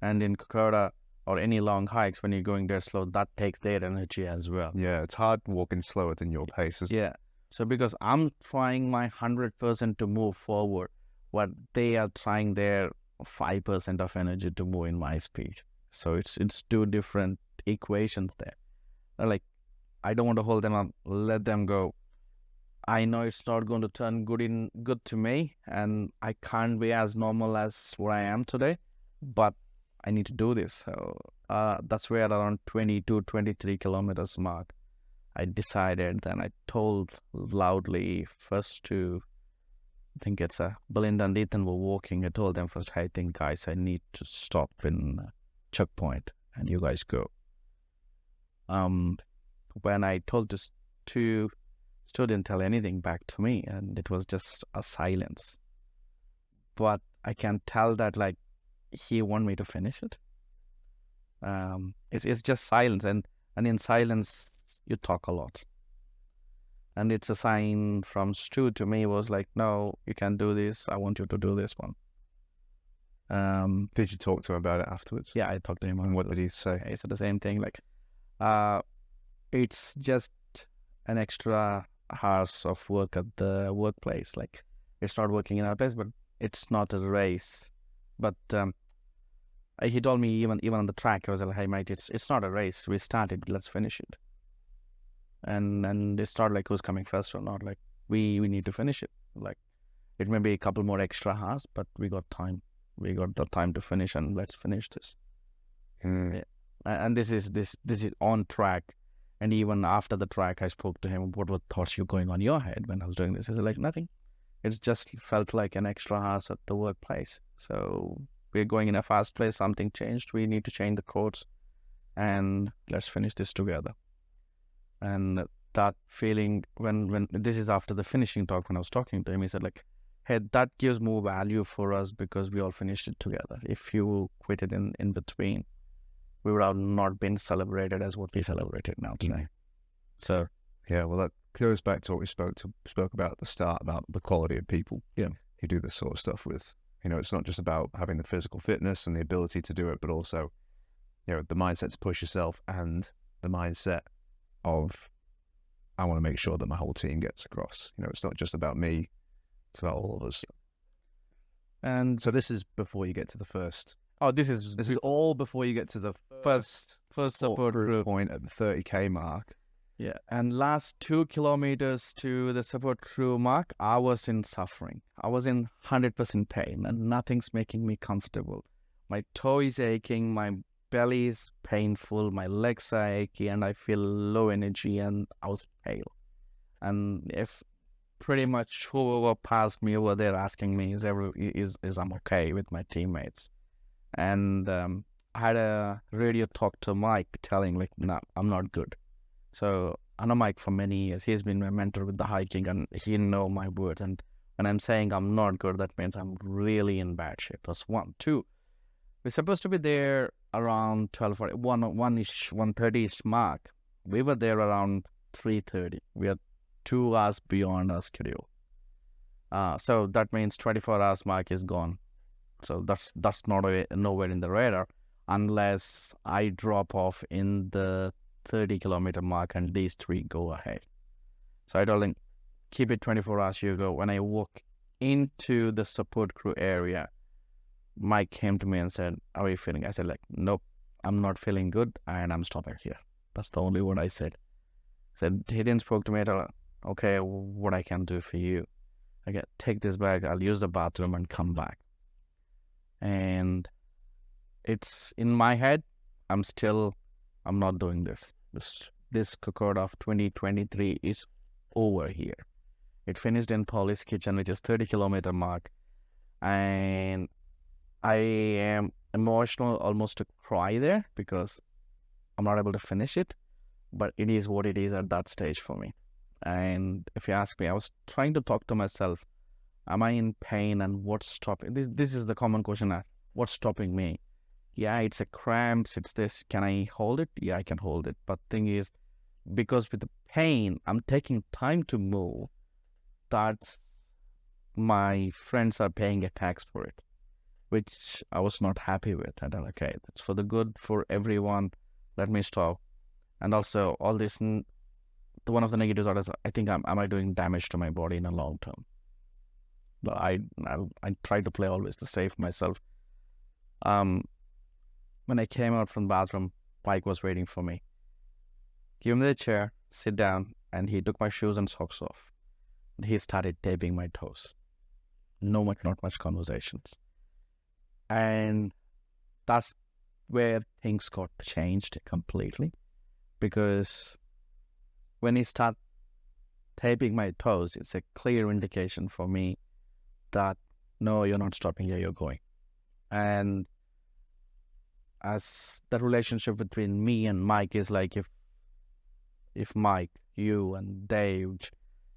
And in Kokoda, or any long hikes, when you're going there slow, that takes their energy as well. Yeah, it's hard walking slower than your pace. Yeah. So because I'm trying my 100% to move forward, what they are trying their 5% of energy to move in my speed. So it's two different equations there. They're like, I don't want to hold them up, let them go. I know it's not going to turn good to me, and I can't be as normal as what I am today, but I need to do this. So that's where around 22, 23 kilometers mark, I decided. Then I told loudly first to, I think it's Belinda and Ethan were walking. I told them first, I think, guys, I need to stop in checkpoint, and you guys go. When I told this to, still didn't tell anything back to me, and it was just a silence. But I can tell that like he wanted me to finish it. It's just silence, and in silence you talk a lot. And it's a sign from Stu to me was like, no, you can't do this. I want you to do this one. Did you talk to him about it afterwards? Yeah, I talked to him. And what did he say? He said the same thing. Like, it's just an extra hours of work at the workplace. Like, it's not working in our place, but it's not a race. But he told me even on the track, I was like, hey mate, it's not a race. We started, let's finish it. And it started like who's coming first or not. Like, we need to finish it. Like, it may be a couple more extra hours, but we got time. We got the time to finish, and let's finish this. Yeah. And this is on track. And even after the track, I spoke to him. What were thoughts you going on your head when I was doing this? He said, like, nothing. It's just felt like an extra hours at the workplace. So we're going in a fast place. Something changed. We need to change the course, and let's finish this together. And that feeling, when this is after the finishing talk, when I was talking to him, he said, like, hey, that gives more value for us because we all finished it together. If you quit it in between, we would have not been celebrated as what we celebrated now today. So, yeah, well, that goes back to what we spoke about at the start, about the quality of people who do this sort of stuff with. You know, it's not just about having the physical fitness and the ability to do it, but also, you know, the mindset to push yourself and the mindset of, I want to make sure that my whole team gets across. You know, it's not just about me, it's about all of us. and So this is before you get to the first. this is all before you get to the first support group point at the 30k mark. Yeah, and last 2 kilometers to the support crew mark, I was in suffering. I was in 100% pain, and nothing's making me comfortable. My toe is aching, my belly is painful, my legs are achy, and I feel low energy, and I was pale. And if pretty much whoever passed me over there asking me is I'm okay with my teammates. And I had a radio talk to Mike telling like, no, I'm not good. So I know Mike for many years. He's been my mentor with the hiking, and he know my words. And when I'm saying I'm not good, that means I'm really in bad shape. That's one. Two, we're supposed to be there around 12:40, 1:30ish mark. We were there around 3:30. We are 2 hours beyond our schedule. So that means 24 hours mark is gone. So that's not nowhere in the radar unless I drop off in the 30-kilometer mark and these three go ahead. So I told him, keep it 24 hours, you go. When I walk into the support crew area, Mike came to me and said, how are you feeling? I said, like, nope, I'm not feeling good and I'm stopping here. That's the only word I said. He didn't spoke to me at all. Okay, what I can do for you? Okay, take this bag, I'll use the bathroom and come back. And it's in my head, I'm not doing this. This Kokoda of 2023 is over here. It finished in Paul's Kitchen, which is 30-kilometer mark. And I am emotional almost to cry there because I'm not able to finish it. But it is what it is at that stage for me. And if you ask me, I was trying to talk to myself. Am I in pain, and what's stopping? This is the common question. What's stopping me? Yeah, it's a cramps. It's this. Can I hold it? Yeah, I can hold it. But thing is, because with the pain, I'm taking time to move. That's my friends are paying a tax for it. which I was not happy with. And I'm like, okay, that's for the good for everyone. Let me stop. And also, all this, one of the negatives are, I think, am I doing damage to my body in a long term? But I try to play always the safe myself. When I came out from the bathroom, Mike was waiting for me. Give me the chair, sit down, and he took my shoes and socks off. And he started taping my toes. Not much conversations. And that's where things got changed completely. Because when he started taping my toes, it's a clear indication for me that, no, you're not stopping here, you're going. And as the relationship between me and Mike is like, if Mike, you and Dave,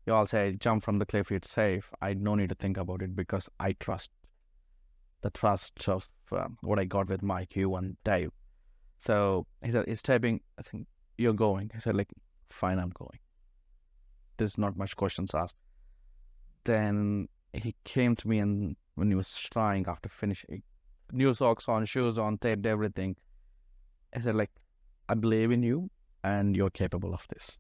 you all say, jump from the cliff, it's safe, I no need to think about it because I trust the trust of what I got with Mike, you and Dave. So he said, he's taping, I think, you're going. He said, like, fine, I'm going. There's not much questions asked. Then he came to me, and when he was trying after finishing, new socks on, shoes on, taped everything, I said, like, I believe in you and you're capable of this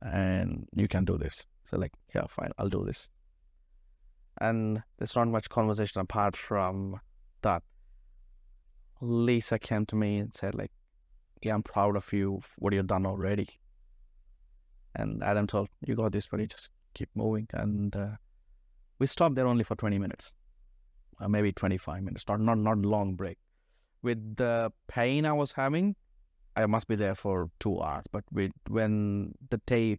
and you can do this. So like, yeah, fine, I'll do this. And there's not much conversation apart from that. Lisa came to me and said, like, yeah, I'm proud of you, what you've done already. And Adam told, you got this, buddy, just keep moving. And we stopped there only for 20 minutes, maybe 25 minutes, not long break. With the pain I was having, I must be there for 2 hours. But when the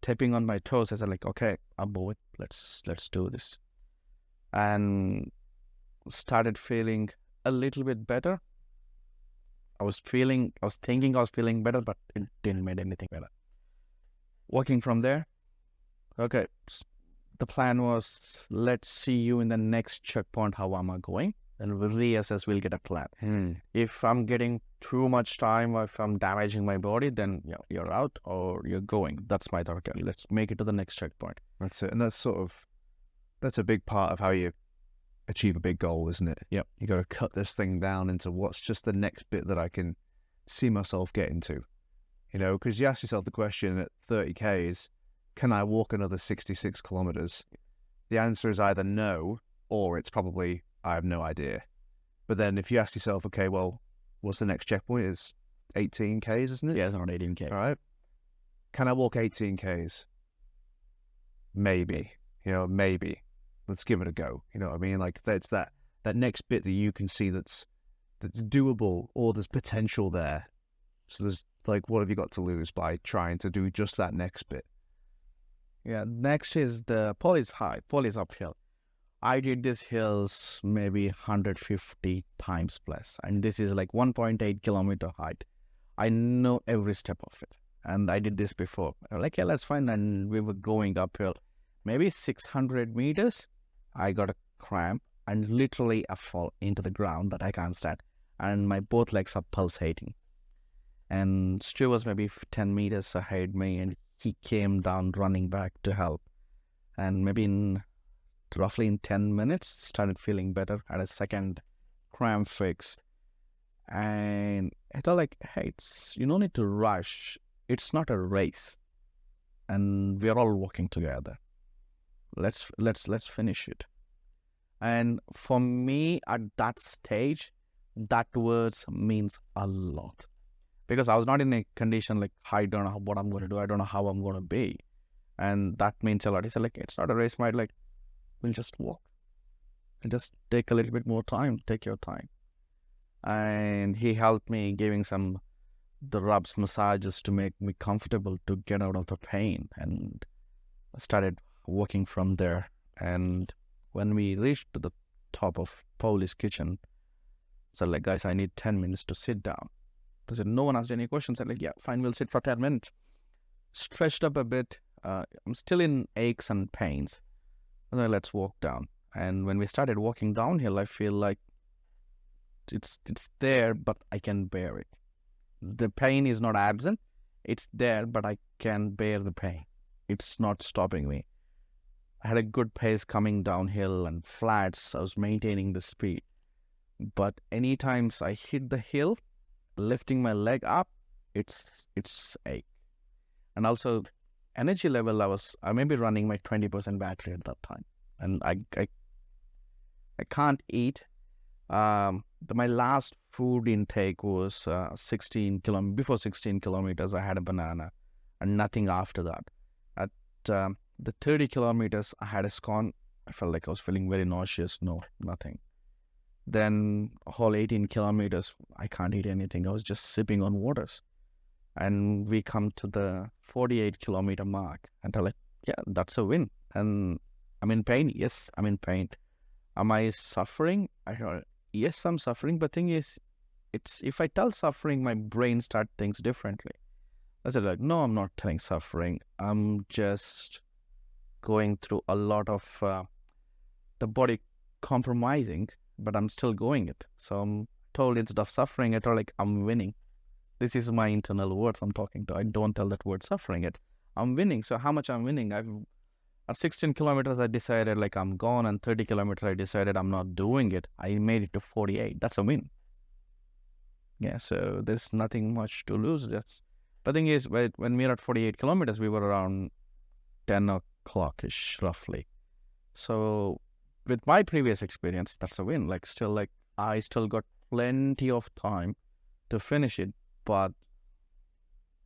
taping on my toes, I said, like, okay, I'll move it. Let's do this. And started feeling a little bit better. I was thinking I was feeling better, but it didn't make anything better. Walking from there, okay, the plan was, let's see you in the next checkpoint, how am I going? And we'll reassess, we'll get a plan. If I'm getting too much time or if I'm damaging my body, then you're out or you're going. That's my thought. Okay, let's make it to the next checkpoint. That's it. And that's a big part of how you achieve a big goal, isn't it? Yep. You got to cut this thing down into what's just the next bit that I can see myself getting to. You know, because you ask yourself the question at 30 Ks, can I walk another 66 kilometers? The answer is either no, or it's probably, I have no idea. But then if you ask yourself, okay, well, what's the next checkpoint? It's 18 Ks, isn't it? Yeah, it's around 18 K. All right. Can I walk 18 Ks? Maybe. Maybe. Let's give it a go. You know what I mean? Like, that's that next bit that you can see that's doable, or there's potential there. So there's, like, what have you got to lose by trying to do just that next bit? Yeah, next is the pole is high, pole is uphill. I did these hills maybe 150 times plus, and this is like 1.8 kilometer height. I know every step of it, and I did this before. I'm like, yeah, that's fine. And we were going uphill, maybe 600 meters. I got a cramp, and literally I fall into the ground that I can't stand, and my both legs are pulsating. And Stu was maybe 10 meters ahead me, and he came down running back to help. And maybe roughly in 10 minutes, started feeling better, had a second cramp fix. And I thought, like, hey, you don't need to rush. It's not a race. And we're all working together. Let's finish it. And for me, at that stage, that words means a lot. Because I was not in a condition like, I don't know what I'm going to do. I don't know how I'm going to be. And that means a lot. He said, like, it's not a race, mate. Like, we'll just walk. And just take a little bit more time. Take your time. And he helped me giving the rubs, massages to make me comfortable to get out of the pain. And I started walking from there. And when we reached to the top of Pauli's kitchen, I said, like, guys, I need 10 minutes to sit down. I said, no one asked any questions. I said, like, yeah, fine, we'll sit for 10 minutes. Stretched up a bit. I'm still in aches and pains. And then let's walk down. And when we started walking downhill, I feel like it's there, but I can bear it. The pain is not absent. It's there, but I can bear the pain. It's not stopping me. I had a good pace coming downhill and flats. I was maintaining the speed. But any times I hit the hill, lifting my leg up, it's ache. And also energy level, I may be running my 20% battery at that time. And I can't eat. My last food intake was 16 kilometers. Before 16 kilometers, I had a banana and nothing after that. At the 30 kilometers, I had a scone. I felt like I was feeling very nauseous. No, nothing. Then a whole 18 kilometers, I can't eat anything. I was just sipping on waters. And we come to the 48 kilometer mark. And I'm like, yeah, that's a win. And I'm in pain. Yes, I'm in pain. Am I suffering? Yes, I'm suffering. But thing is, it's if I tell suffering, my brain starts things differently. I said, like, no, I'm not telling suffering. I'm just going through a lot of the body compromising, but I'm still going it. So I'm told instead of suffering, I told like I'm winning. This is my internal words I'm talking to. I don't tell that word suffering it. I'm winning. So how much I'm winning? At 16 kilometers, I decided like I'm gone, and 30 kilometers, I decided I'm not doing it. I made it to 48. That's a win. Yeah, so there's nothing much to lose. The thing is, when we were at 48 kilometers, we were around 10 o'clock-ish, roughly. So with my previous experience, that's a win. Like I still got plenty of time to finish it, but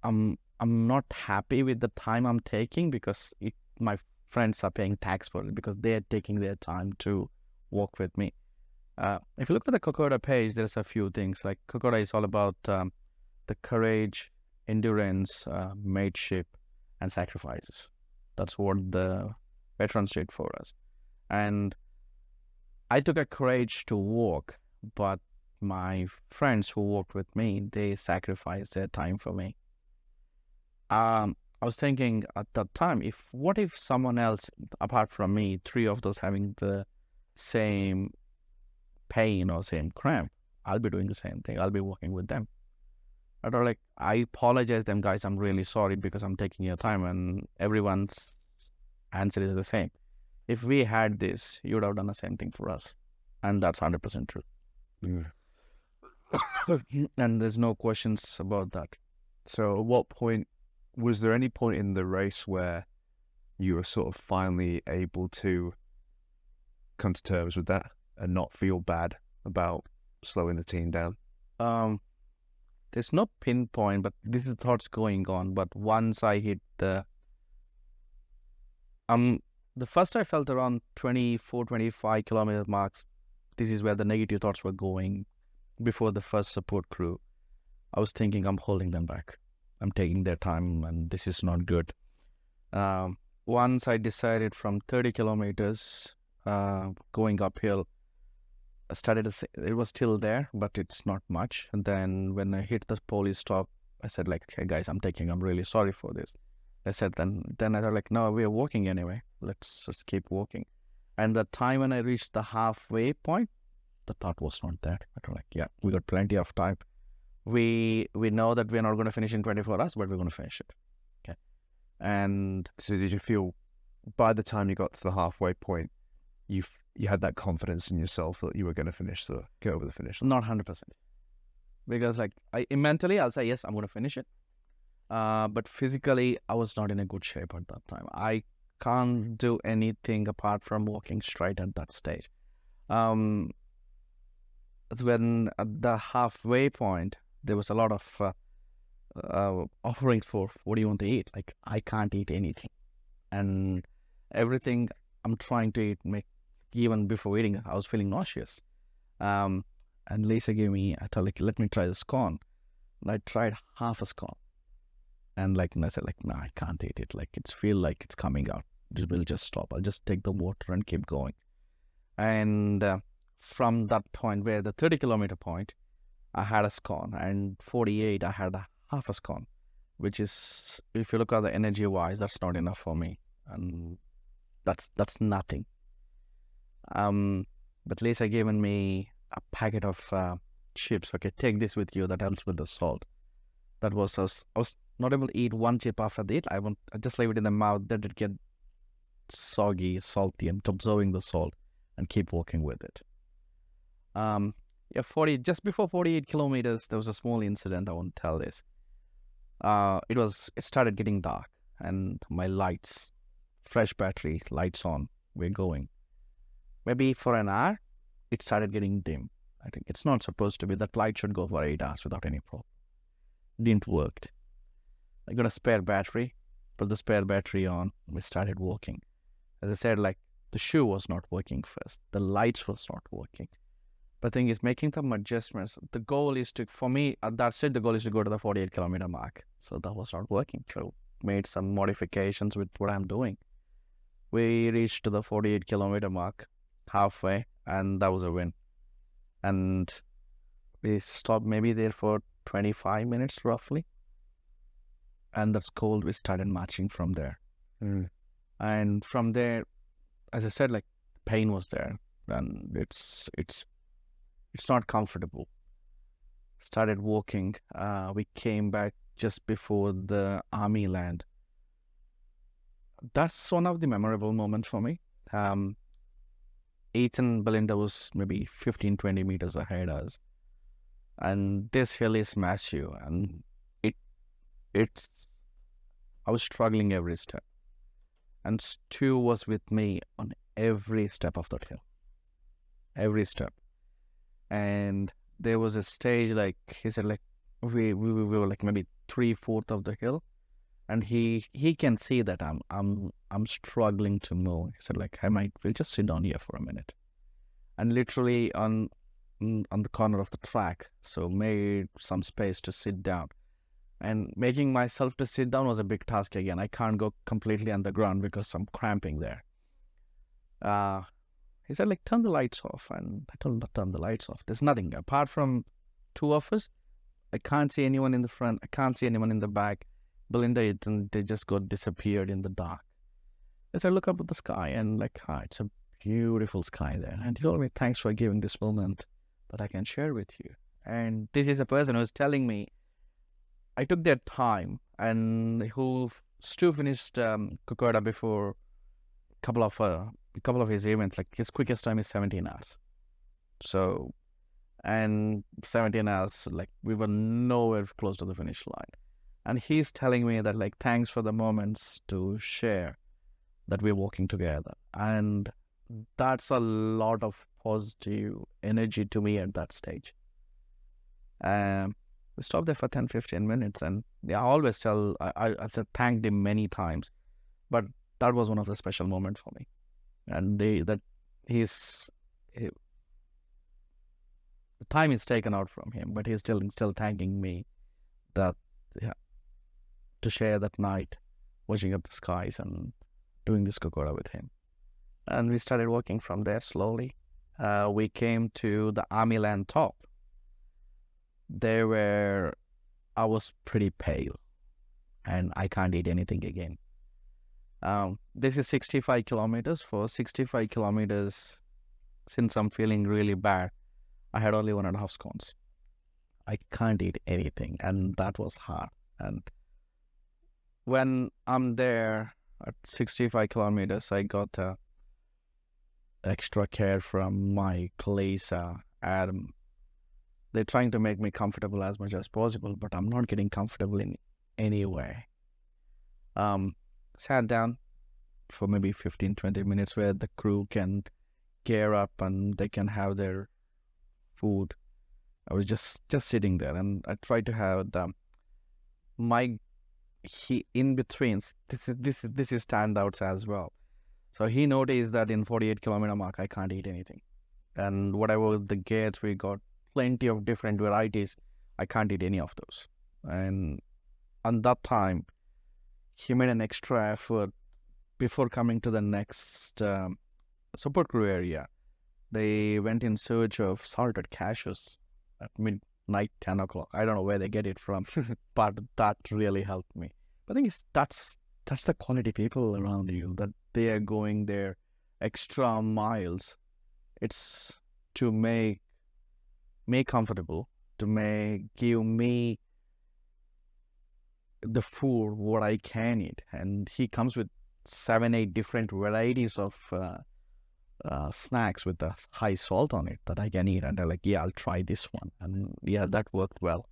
I'm not happy with the time I'm taking because my friends are paying tax for it because they're taking their time to walk with me. If you look at the Kokoda page, there's a few things. Like Kokoda is all about the courage, endurance, mateship, and sacrifices. That's what the veterans did for us. And I took a courage to walk, but my friends who walked with me, they sacrificed their time for me. I was thinking at that time, what if someone else, apart from me, three of those having the same pain or same cramp, I'll be doing the same thing. I'll be walking with them. I apologize them, guys. I'm really sorry because I'm taking your time, and everyone's answer is the same. If we had this, you would have done the same thing for us. And that's 100% true. And there's no questions about that. So at what point, was there any point in the race where you were sort of finally able to come to terms with that and not feel bad about slowing the team down? There's no pinpoint, but this is thoughts going on. But once I hit the first I felt around 24, 25 kilometer marks, this is where the negative thoughts were going. Before the first support crew, I was thinking I'm holding them back. I'm taking their time and this is not good. Once I decided from 30 kilometers going uphill, I started to say, it was still there, but it's not much. And then when I hit the police stop, I said like, hey guys, I'm really sorry for this. I said, then I thought like, no, we're walking anyway. Let's just keep walking. And the time when I reached the halfway point, the thought was not there. I thought like, yeah, we got plenty of time. We know that we're not going to finish in 24 hours, but we're going to finish it. Okay. And so did you feel by the time you got to the halfway point, you had that confidence in yourself that you were going to get over the finish line? Not 100%. Because like mentally, I'll say, yes, I'm going to finish it. But physically, I was not in a good shape at that time. I can't do anything apart from walking straight at that stage. When at the halfway point, there was a lot of offerings for what do you want to eat? Like, I can't eat anything. And everything I'm trying to eat, even before eating, I was feeling nauseous. And Lisa gave me, I thought, like, let me try the scone. And I tried half a scone. And I said, like, no, I can't eat it. Like, it's feel like it's coming out. It will just stop. I'll just take the water and keep going. And from that point, where the 30 kilometer point, I had a scone. And 48, I had half a scone, which is, if you look at the energy wise, that's not enough for me. And that's nothing. But Lisa given me a packet of chips. Okay, take this with you. That helps with the salt. That was, I was not able to eat one chip after that. I just leave it in the mouth. Let it get soggy, salty, and observing the salt and keep walking with it. Just before 48 kilometers, there was a small incident. I won't tell this. It started getting dark, and my lights, fresh battery, lights on, we're going. Maybe for an hour, it started getting dim. I think it's not supposed to be. That light should go for 8 hours without any problem. Didn't work. I got a spare battery, put the spare battery on, and we started walking. As I said, like, the shoe was not working first. The lights was not working. But the thing is, making some adjustments. The goal is to, for me, at that stage, the goal is to go to the 48 kilometer mark. So that was not working. So made some modifications with what I'm doing. We reached to the 48 kilometer mark, halfway, and that was a win. And we stopped maybe there for 25 minutes roughly. And that's cold. We started marching from there. And from there, as I said, like, pain was there. And it's not comfortable. Started walking. We came back just before the army land. That's one of the memorable moments for me. Ethan, Belinda was maybe 15, 20 meters ahead of us. And this hill is massive. And I was struggling every step. And Stu was with me on every step of that hill. Every step. And there was a stage, like, he said, like, we were like maybe 3/4 of the hill. And he can see that I'm struggling to move. He said, like, we'll just sit down here for a minute. And literally on the corner of the track, so made some space to sit down. And making myself to sit down was a big task again. I can't go completely on the ground because I'm cramping there. He said, like, turn the lights off. And I told him to turn the lights off. There's nothing. Apart from two of us, I can't see anyone in the front. I can't see anyone in the back. Belinda, they just disappeared in the dark. As I look up at the sky and, like, it's a beautiful sky there. And he told me, thanks for giving this moment that I can share with you. And this is a person who's telling me, I took that time, and Stu finished Kokoda before a couple of his events. Like, his quickest time is 17 hours. So, and 17 hours, like, we were nowhere close to the finish line. And he's telling me that, like, thanks for the moments to share that we're walking together. And that's a lot of positive energy to me at that stage. We stopped there for 10, 15 minutes. And I always tell, I said, thanked him many times. But that was one of the special moments for me. And the time is taken out from him, but he's still thanking me that, to share that night, watching up the skies and doing this Kokoda with him. And we started walking from there slowly. We came to the army land top. I was pretty pale, and I can't eat anything again. This is 65 kilometers. For 65 kilometers, since I'm feeling really bad, I had only 1.5 scones. I can't eat anything, and that was hard. And when I'm there at 65 kilometers, I got extra care from my place, Adam. They're trying to make me comfortable as much as possible, but I'm not getting comfortable in any way. Sat down for maybe 15, 20 minutes where the crew can gear up and they can have their food. I was just sitting there, and I tried to have in betweens. This is standouts as well. So he noticed that in 48 kilometer mark, I can't eat anything. And whatever the gates, we got plenty of different varieties. I can't eat any of those. And on that time, he made an extra effort before coming to the next support crew area. They went in search of salted cashews at midnight, 10 o'clock. I don't know where they get it from, but that really helped me. I think that's the quality people around you, that they are going their extra miles. It's to make me comfortable, to give me the food what I can eat. And he comes with 7-8 different varieties of snacks with the high salt on it that I can eat. And they're like, yeah, I'll try this one. And yeah, that worked well.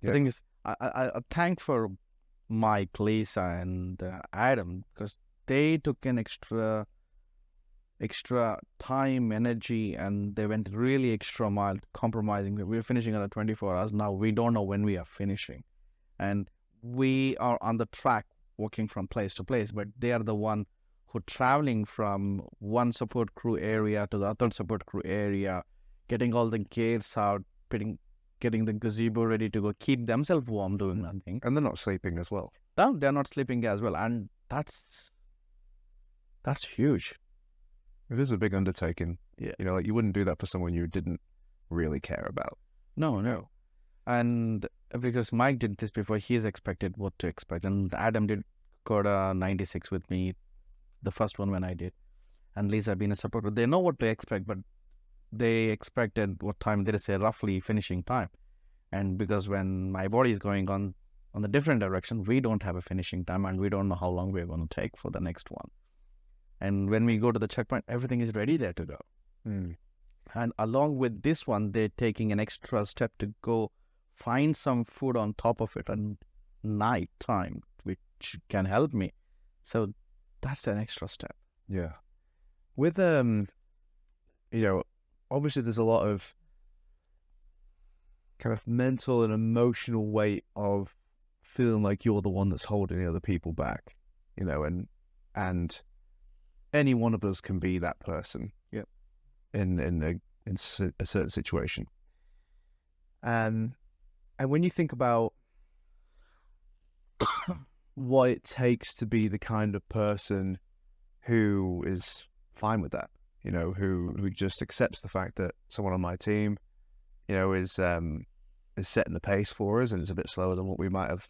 The Yeah. thing is, I thank for Mike, Lisa, and Adam, because they took an extra time, energy, and they went really extra mile, compromising. We're finishing at 24 hours now. We don't know when we are finishing, and we are on the track, walking from place to place. But they are the one who traveling from one support crew area to the other support crew area, getting all the gears out, getting the gazebo ready to go, keep themselves warm, doing nothing. And they're not sleeping as well. They're not sleeping as well, and that's huge. It is a big undertaking. Yeah. You know, like you wouldn't do that for someone you didn't really care about. No. And because Mike did this before, he's expected what to expect. And Adam did Kokoda 96 with me, the first one when I did. And Lisa been a supporter. They know what to expect, but they expected what time, they say roughly finishing time. And because when my body is going on the different direction, we don't have a finishing time, and we don't know how long we're going to take for the next one. And when we go to the checkpoint, everything is ready there to go. And along with this one, they're taking an extra step to go find some food on top of it at night time, which can help me. So that's an extra step. Yeah. With, you know, obviously there's a lot of kind of mental and emotional weight of feeling like you're the one that's holding the other people back, you know, and any one of us can be that person. Yep. In a certain situation. And when you think about what it takes to be the kind of person who is fine with that, you know, who just accepts the fact that someone on my team, you know, is setting the pace for us and it's a bit slower than what we might have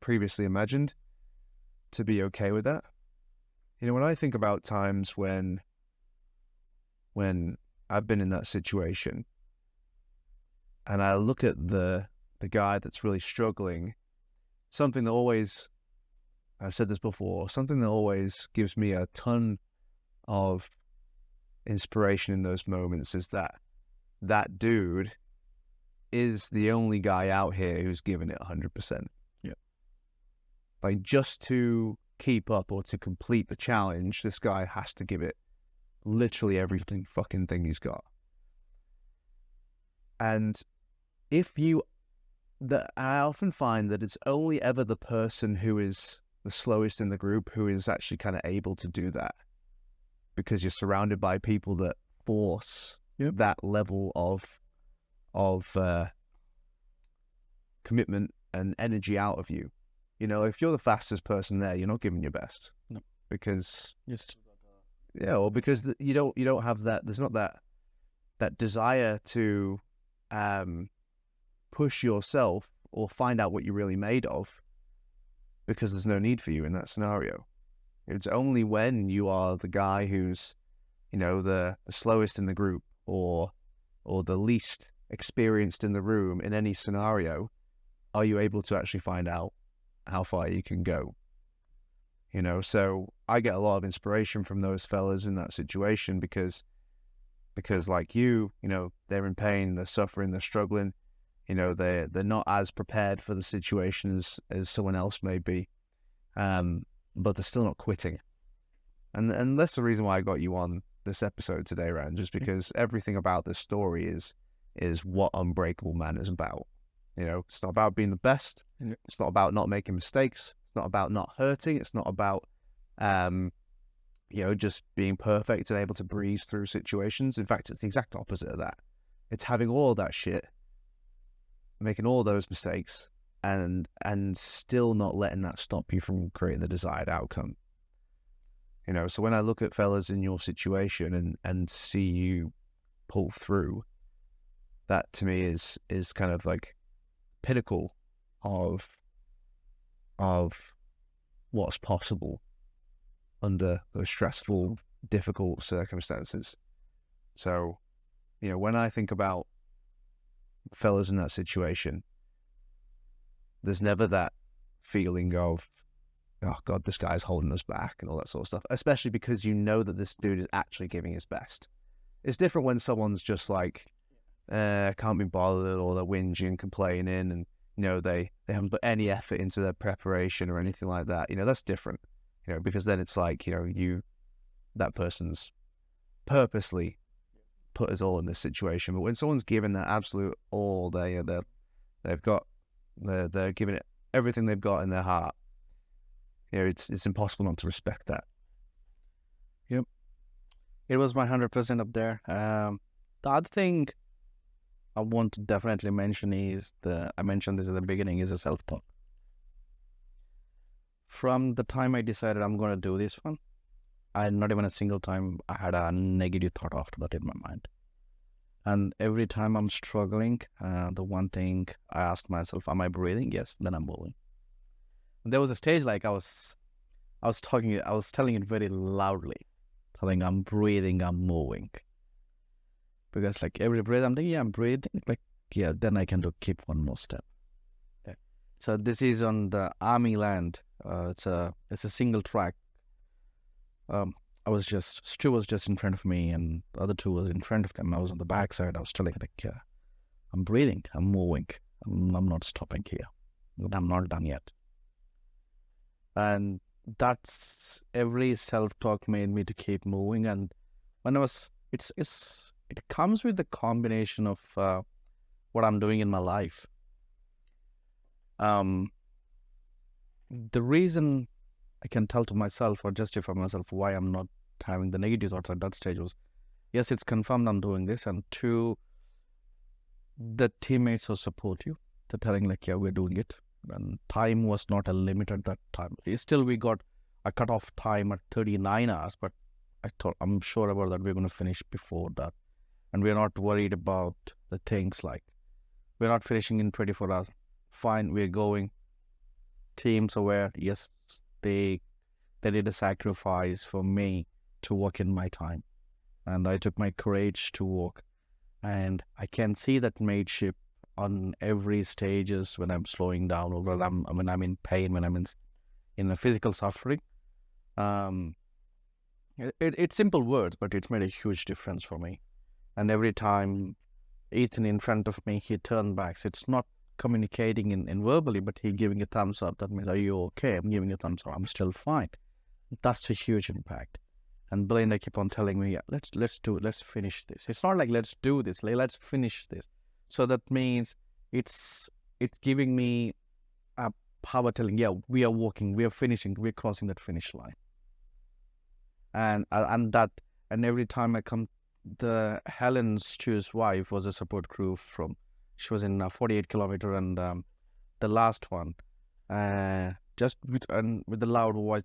previously imagined, to be okay with that. You know, when I think about times when I've been in that situation and I look at the guy that's really struggling, something that always, I've said this before, something that always gives me a ton of inspiration in those moments is that dude is the only guy out here who's giving it 100%. Yeah. Like, just to keep up or to complete the challenge, this guy has to give it literally everything fucking thing he's got. And I often find that it's only ever the person who is the slowest in the group who is actually kind of able to do that, because you're surrounded by people that force that level of commitment and energy out of you. You know, if you're the fastest person there, you're not giving your best. No. Because Yes. yeah, or because you don't have that. There's not that desire to push yourself or find out what you're really made of, because there's no need for you in that scenario. It's only when you are the guy who's, you know, the slowest in the group or the least experienced in the room in any scenario, are you able to actually find out how far you can go. You know, so I get a lot of inspiration from those fellas in that situation because like you know, they're in pain, they're suffering, they're struggling. You know, they're not as prepared for the situation as someone else may be, but they're still not quitting. And that's the reason why I got you on this episode today, Ran, just because everything about this story is what Unbreakable Man is about. You know, it's not about being the best. It's not about not making mistakes. It's not about not hurting. It's not about, you know, just being perfect and able to breeze through situations. In fact, it's the exact opposite of that. It's having all of that shit, making all those mistakes, and still not letting that stop you from creating the desired outcome. You know, so when I look at fellas in your situation and see you pull through, that to me is kind of like pinnacle of what's possible under those stressful, difficult circumstances. So, you know, when I think about fellas in that situation, there's never that feeling of oh God, this guy's holding us back and all that sort of stuff, especially because you know that this dude is actually giving his best. It's different when someone's just like, can't be bothered, or they're whinging, complaining, and, you know, they haven't put any effort into their preparation or anything like that. You know, that's different, you know, because then it's like, you know, that person's purposely put us all in this situation. But when someone's given their absolute all, they're giving it everything they've got in their heart. You know, it's impossible not to respect that. Yep. It was my 100% up there. The other thing I want to definitely mention is I mentioned this at the beginning, is a self-talk. From the time I decided I'm going to do this one, not even a single time I had a negative thought after that in my mind. And every time I'm struggling, the one thing I asked myself, am I breathing? Yes, then I'm moving. And there was a stage like I was telling it very loudly, telling I'm breathing, I'm moving. Because like every breath I'm thinking, yeah, I'm breathing, like, yeah, then I can keep one more step. Okay. So this is on the army land. It's a single track. Stu was just in front of me, and the other two was in front of them. I was on the back side. I was telling like, yeah, I'm breathing, I'm moving, I'm not stopping here. I'm not done yet. And that's every self-talk made me to keep moving. And when it comes with the combination of what I'm doing in my life. The reason I can tell to myself or justify myself why I'm not having the negative thoughts at that stage was, yes, it's confirmed I'm doing this, and two, the teammates who support you, they're telling like, yeah, we're doing it. And time was not a limit at that time. Still, we got a cutoff time at 39 hours, but I'm sure about that we're going to finish before that. And we're not worried about the things like, we're not finishing in 24 hours. Fine, we're going. Teams aware, yes, they did a sacrifice for me to work in my time. And I took my courage to work. And I can see that mateship on every stages when I'm slowing down, or when I'm in pain, when I'm in a physical suffering. It's simple words, but it's made a huge difference for me. And every time Ethan in front of me, he turned back. So it's not communicating in verbally, but he giving a thumbs up. That means, are you okay? I'm giving a thumbs up. I'm still fine. That's a huge impact. And Belinda keep on telling me, yeah, let's do it. Let's finish this. It's not like let's do this. Like, let's finish this. So that means it's giving me a power telling, yeah, we are walking, we are finishing, we're crossing that finish line. And every time I come, the Helen Stew's wife was a support crew she was in 48 kilometer, and the last one, just with the loud voice,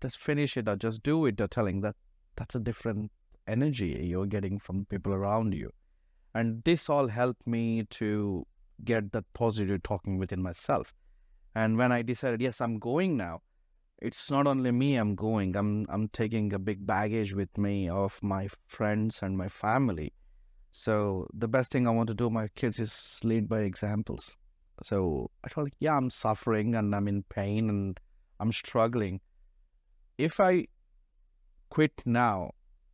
let's finish it, or just do it, or telling that's a different energy you're getting from people around you. And this all helped me to get that positive talking within myself. And when I decided, yes, I'm going now, it's not only me I'm going. I'm taking a big baggage with me of my friends and my family. So the best thing I want to do with my kids is lead by examples. So I thought, like, yeah, I'm suffering and I'm in pain and I'm struggling. If I quit now,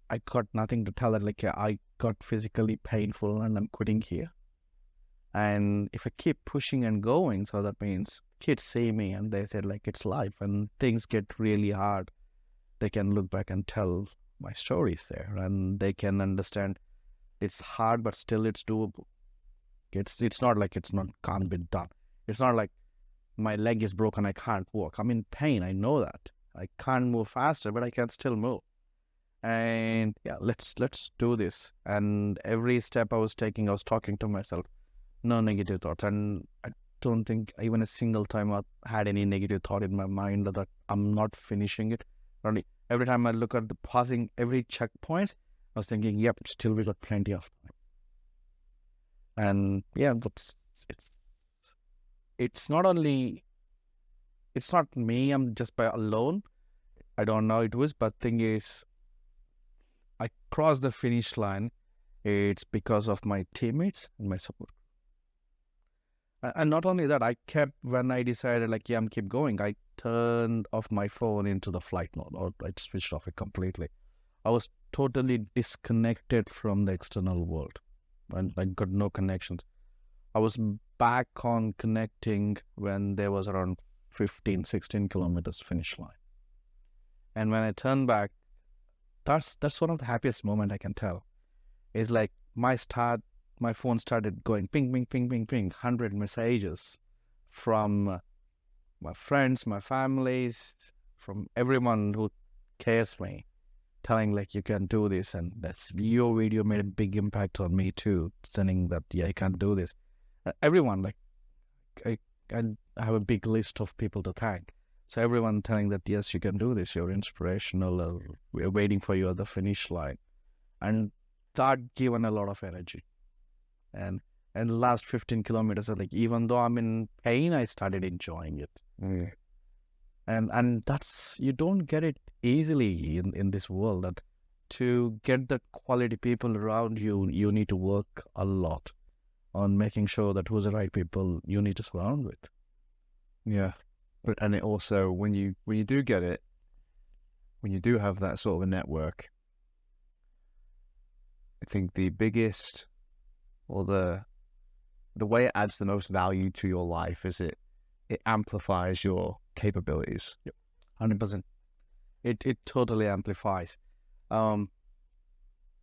I got nothing to tell that, like, yeah, I got physically painful and I'm quitting here. And if I keep pushing and going, so that means kids see me and they said, like, it's life, and things get really hard. They can look back and tell my stories there, and they can understand it's hard, but still it's doable. It's not like can't be done. It's not like my leg is broken, I can't walk. I'm in pain, I know that. I can't move faster, but I can still move. And yeah, let's do this. And every step I was taking, I was talking to myself, no negative thoughts. And I don't think even a single time I had any negative thought in my mind that I'm not finishing it. Only every time I look at the passing every checkpoint, I was thinking, yep, still we got plenty of time. And yeah, it's not me, I'm just by alone. I don't know it was, but thing is, I crossed the finish line. It's because of my teammates and my support. And not only that, I kept, when I decided like, yeah, I'm keep going, I turned off my phone into the flight mode, or I switched off it completely. I was totally disconnected from the external world, and I got no connections. I was back on connecting when there was around 15, 16 kilometers finish line. And when I turned back, that's one of the happiest moment I can tell. It's like my phone started going ping, ping, ping, ping, ping, 100 messages from my friends, my families, from everyone who cares me, telling like, you can do this, and that's your video made a big impact on me too, sending that, yeah, you can do this. Everyone, like, I have a big list of people to thank. So everyone telling that, yes, you can do this, you're inspirational, we're waiting for you at the finish line. And that given a lot of energy. And the last 15 kilometers, like, even though I'm in pain, I started enjoying it. Mm. And that's, you don't get it easily in this world. That to get the quality people around you, you need to work a lot on making sure that who's the right people you need to surround with. Yeah. And it also, when you do get it, when you do have that sort of a network, I think the biggest, or the way it adds the most value to your life is it amplifies your capabilities. 100%. It totally amplifies.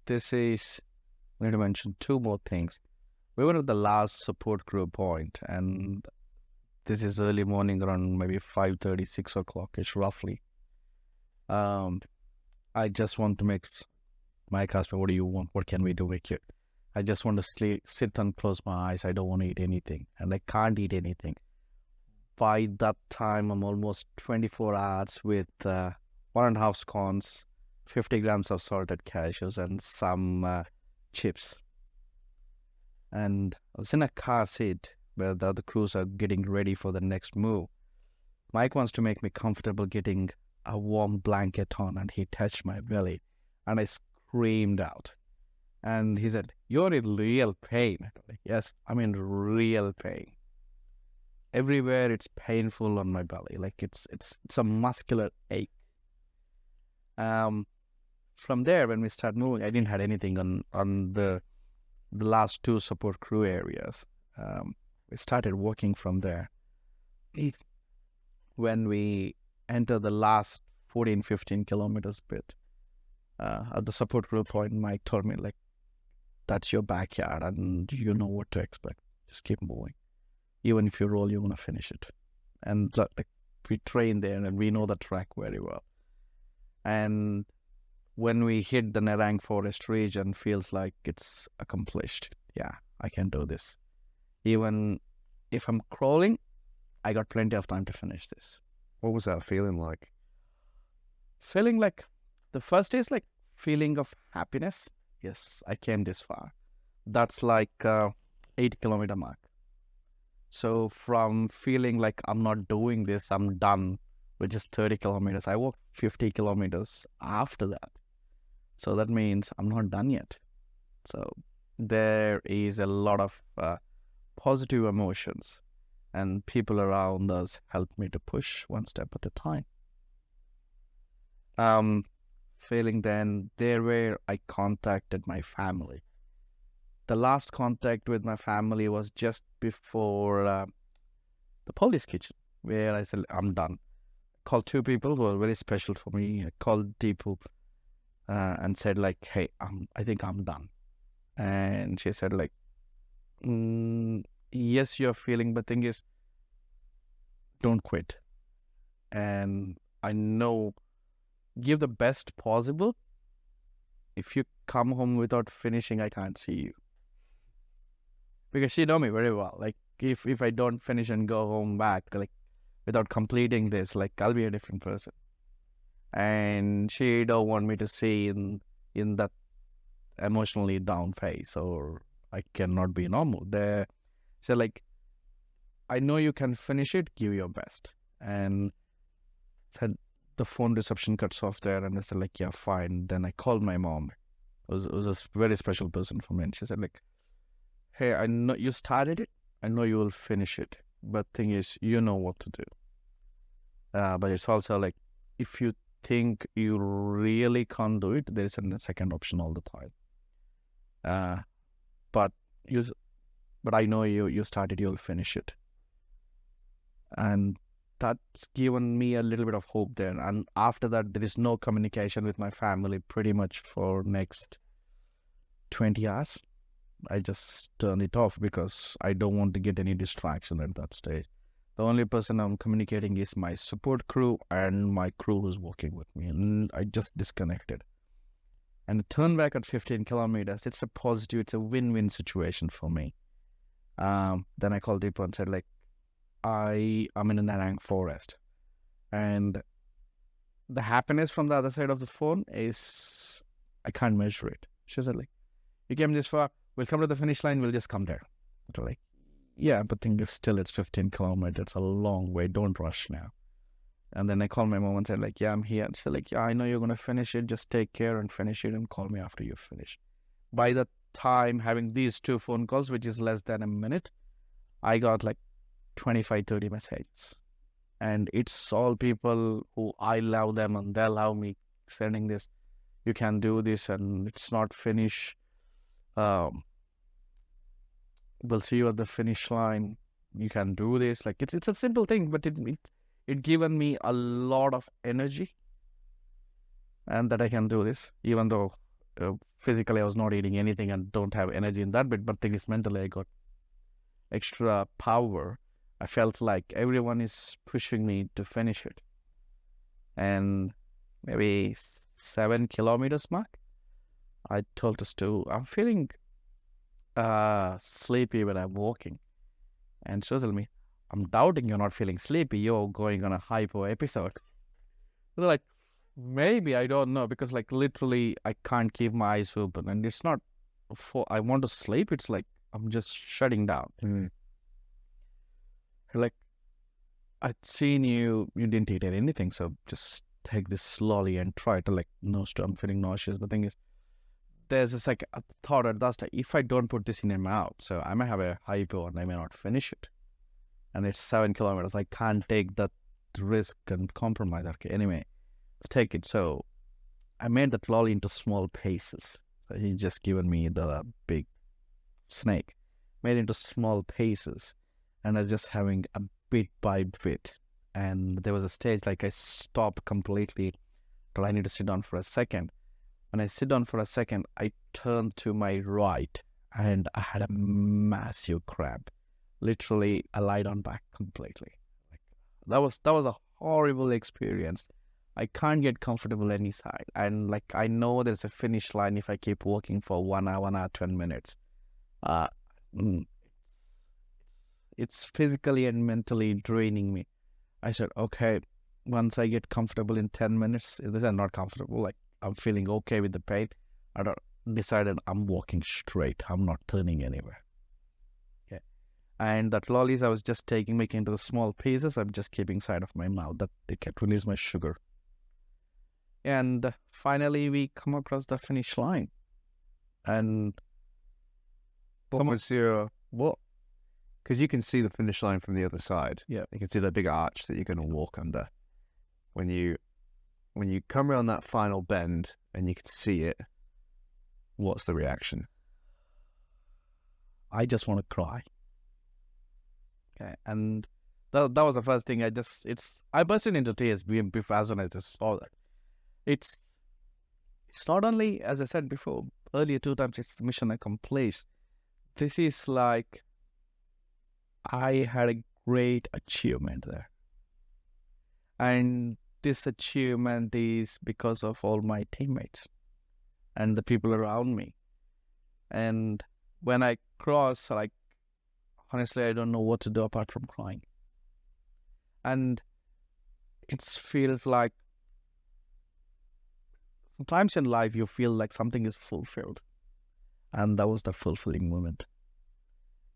This is, I need to mention two more things. We were at the last support group point, and this is early morning, around maybe 5:30, 6 o'clock-ish roughly. I just want to make Mike asked me, what do you want? What can we do with you? I just want to sit and close my eyes. I don't want to eat anything, and I can't eat anything. By that time, I'm almost 24 hours with 1.5 scones, 50 grams of salted cashews, and some chips. And I was in a car seat where the other crews are getting ready for the next move. Mike wants to make me comfortable getting a warm blanket on, and he touched my belly, and I screamed out. And he said, "You're in real pain." I'm like, yes, I'm in real pain. Everywhere it's painful on my belly, like it's a muscular ache. From there, when we start moving, I didn't have anything on the last two support crew areas. We started working from there. When we enter the last 14, 15 kilometers bit, at the support crew point, Mike told me, like, that's your backyard and you know what to expect. Just keep moving. Even if you roll, you're going to finish it. And like, we train there and we know the track very well. And when we hit the Nerang forest region, feels like it's accomplished. Yeah, I can do this. Even if I'm crawling, I got plenty of time to finish this. What was that feeling like? Feeling like, the first is like feeling of happiness. Yes, I came this far. That's like 8-kilometer mark. So from feeling like I'm not doing this, I'm done with just 30 kilometers. I walked 50 kilometers after that. So that means I'm not done yet. So there is a lot of positive emotions, and people around us help me to push one step at a time. Feeling then there where I contacted my family. The last contact with my family was just before the police kitchen, where I said, I'm done. Called two people who are very special for me. I called Deepu and said, like, hey, I think I'm done. And she said, like, yes, you're feeling, but thing is, don't quit. And I know, give the best possible. If you come home without finishing, I can't see you. Because she know me very well. Like, if I don't finish and go home back, like, without completing this, like, I'll be a different person. And she don't want me to see in that emotionally down phase, or I cannot be normal. So, like, I know you can finish it, give your best. And said, the phone reception cuts off there, and I said, like, yeah, fine. Then I called my mom. It was a very special person for me. And she said, like, hey, I know you started it, I know you will finish it. But thing is, you know what to do. But it's also like, if you think you really can't do it, there is a second option all the time. But I know you started, you'll finish it. And that's given me a little bit of hope there. And after that, there is no communication with my family pretty much for next 20 hours. I just turn it off because I don't want to get any distraction at that stage. The only person I'm communicating is my support crew and my crew who's working with me. And I just disconnected. And turn back at 15 kilometers, it's a positive, it's a win-win situation for me. Then I called Deepa and said, like, I'm in a Narang forest. And the happiness from the other side of the phone is, I can't measure it. She said, like, you came this far, we'll come to the finish line, we'll just come there. But like, yeah, but thing is still, it's 15 kilometers. It's a long way. Don't rush now. And then I called my mom and said, like, yeah, I'm here. She's like, yeah, I know you're going to finish it. Just take care and finish it and call me after you finish. By the time having these 2 phone calls, which is less than a minute, I got like 25, 30 messages. And it's all people who I love them and they love me, sending this, you can do this and it's not finished. We'll see you at the finish line. You can do this. Like, it's a simple thing, but it given me a lot of energy, and that I can do this, even though physically I was not eating anything and don't have energy in that bit. But thing is, mentally I got extra power. I felt like everyone is pushing me to finish it. And maybe 7 kilometers mark, I told us I'm feeling sleepy when I'm walking. And she was telling me, I'm doubting you're not feeling sleepy. You're going on a hypo episode. They're like, maybe, I don't know. Because like literally I can't keep my eyes open. And it's not I want to sleep. It's like I'm just shutting down. Like, I'd seen you didn't eat anything. So just take this slowly and try to like, no, I'm feeling nauseous. But the thing is, there's this like a thought at that time, if I don't put this in my mouth, so I may have a hypo and I may not finish it. And it's 7 kilometers. I can't take that risk and compromise. Okay, anyway, take it. So I made that lolly into small pieces. So he just given me the big snake, made into small pieces. And I was just having a bit by bit. And there was a stage like I stopped completely till I need to sit down for a second. When I sit down for a second, I turned to my right and I had a massive cramp. Literally, I lied on back completely. Like, that was a horrible experience. I can't get comfortable any side. And like, I know there's a finish line if I keep walking for 1 hour, 1 hour, 10 minutes. It's physically and mentally draining me. I said, okay, once I get comfortable in 10 minutes, I'm not comfortable, like I'm feeling okay with the pain, I decided I'm walking straight. I'm not turning anywhere. Okay. And that lollies I was just making into the small pieces, I'm just keeping side of my mouth that they can release my sugar. And finally we come across the finish line. And because you can see the finish line from the other side. Yeah. You can see the big arch that you're going to walk under. When you come around that final bend and you can see it, what's the reaction? I just want to cry. Okay. And that was the first thing. I busted into tears as soon as I saw that. It's not only, as I said before, earlier 2 times, it's the mission accomplished. This is like, I had a great achievement there. And this achievement is because of all my teammates and the people around me. And when I cross, like, honestly, I don't know what to do apart from crying. And it feels like sometimes in life you feel like something is fulfilled. And that was the fulfilling moment.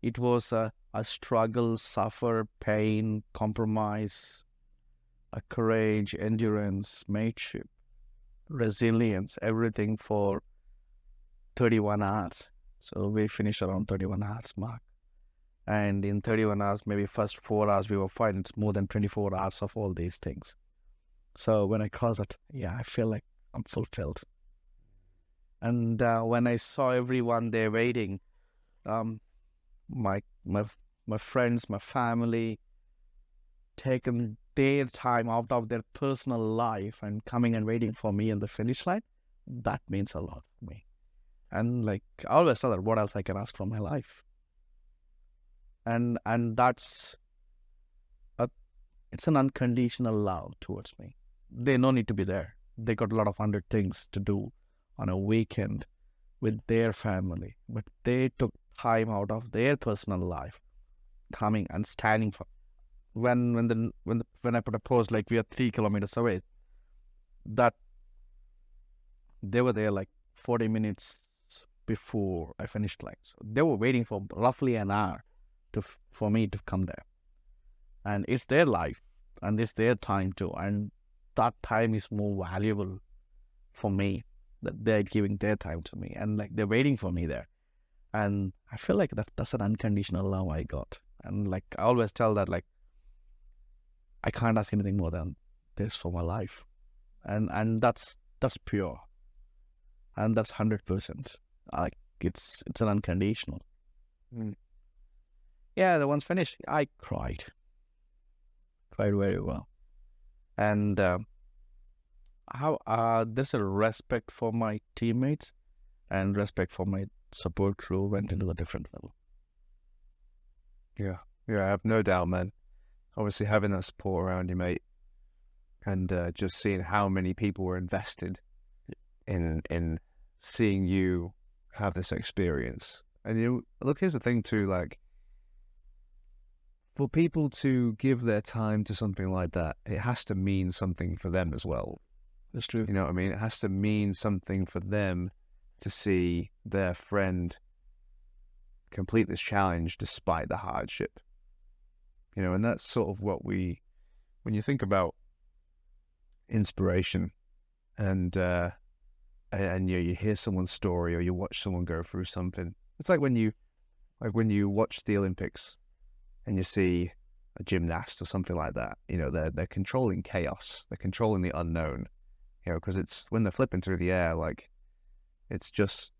It was a struggle, suffer, pain, compromise, a courage, endurance, mateship, resilience, everything for 31 hours. So we finished around 31 hours mark. And in 31 hours, maybe first 4 hours we were fine. It's more than 24 hours of all these things. So when I cross it, yeah, I feel like I'm fulfilled. And when I saw everyone there waiting, my friends, my family, taking their time out of their personal life and coming and waiting for me in the finish line, that means a lot for me. And like I always tell her, what else I can ask from my life? And that's it's an unconditional love towards me. They no need to be there. They got a lot of other things to do on a weekend with their family, but they took time out of their personal life, coming and standing for. When I put a post like we are 3 kilometers away, that they were there like 40 minutes before I finished line. So they were waiting for roughly an hour for me to come there. And it's their life and it's their time too. And that time is more valuable for me, that they're giving their time to me and like they're waiting for me there. And I feel like that's an unconditional love I got. And like I always tell that like I can't ask anything more than this for my life. And that's pure. And that's 100%. Like it's an unconditional. Yeah, the one's finished. I cried very well. And there's a respect for my teammates and respect for my support crew went into a different level. Yeah, I have no doubt, man. Obviously, having that support around you, mate, and just seeing how many people were invested in seeing you have this experience. And look, here's the thing too, like, for people to give their time to something like that, it has to mean something for them as well. That's true. You know what I mean? It has to mean something for them to see their friend complete this challenge despite the hardship. And that's sort of what when you think about inspiration and you hear someone's story or you watch someone go through something. It's like when you watch the Olympics and you see a gymnast or something like that. They're controlling chaos. They're controlling the unknown. Because it's when they're flipping through the air, like it's just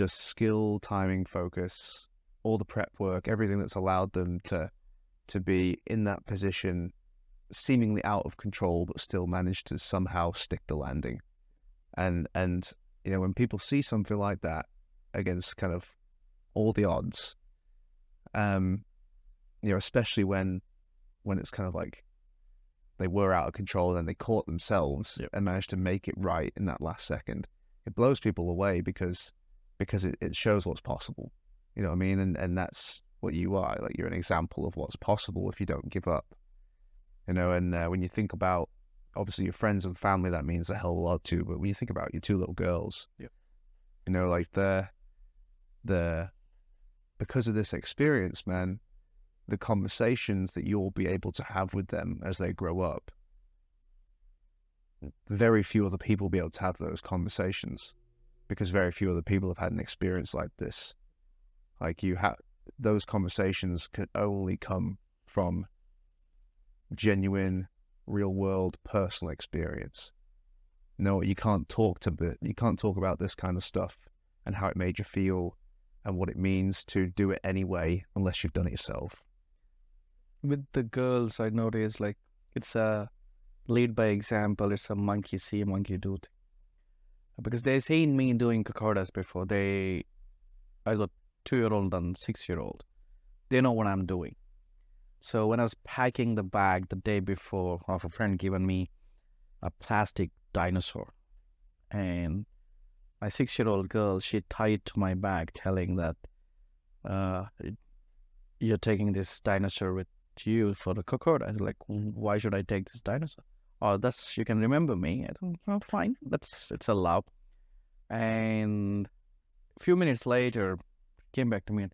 skill, timing, focus, all the prep work, everything that's allowed them to be in that position, seemingly out of control, but still manage to somehow stick the landing. And when people see something like that against kind of all the odds, especially when it's kind of like they were out of control and then they caught themselves and managed to make it right in that last second, it blows people away because it shows what's possible. You know what I mean? And that's what you are. Like, you're an example of what's possible if you don't give up. And when you think about, obviously, your friends and family, that means a hell of a lot too. But when you think about your 2 little girls, like because of this experience, man, the conversations that you'll be able to have with them as they grow up, very few other people will be able to have those conversations because very few other people have had an experience like this. Like, those conversations can only come from genuine, real-world, personal experience. No, you can't talk about this kind of stuff and how it made you feel and what it means to do it anyway unless you've done it yourself. With the girls, I noticed like it's a lead by example. It's a monkey see, monkey do thing. Because they've seen me doing Kokodas before. I got 2-year-old and 6-year-old. They know what I'm doing. So when I was packing the bag the day before, a friend given me a plastic dinosaur. And my 6-year-old girl, she tied to my bag telling that you're taking this dinosaur with you for the Kokoda. I was like, why should I take this dinosaur? Oh, you can remember me. I don't know, fine. It's allowed. And a few minutes later, came back to me and,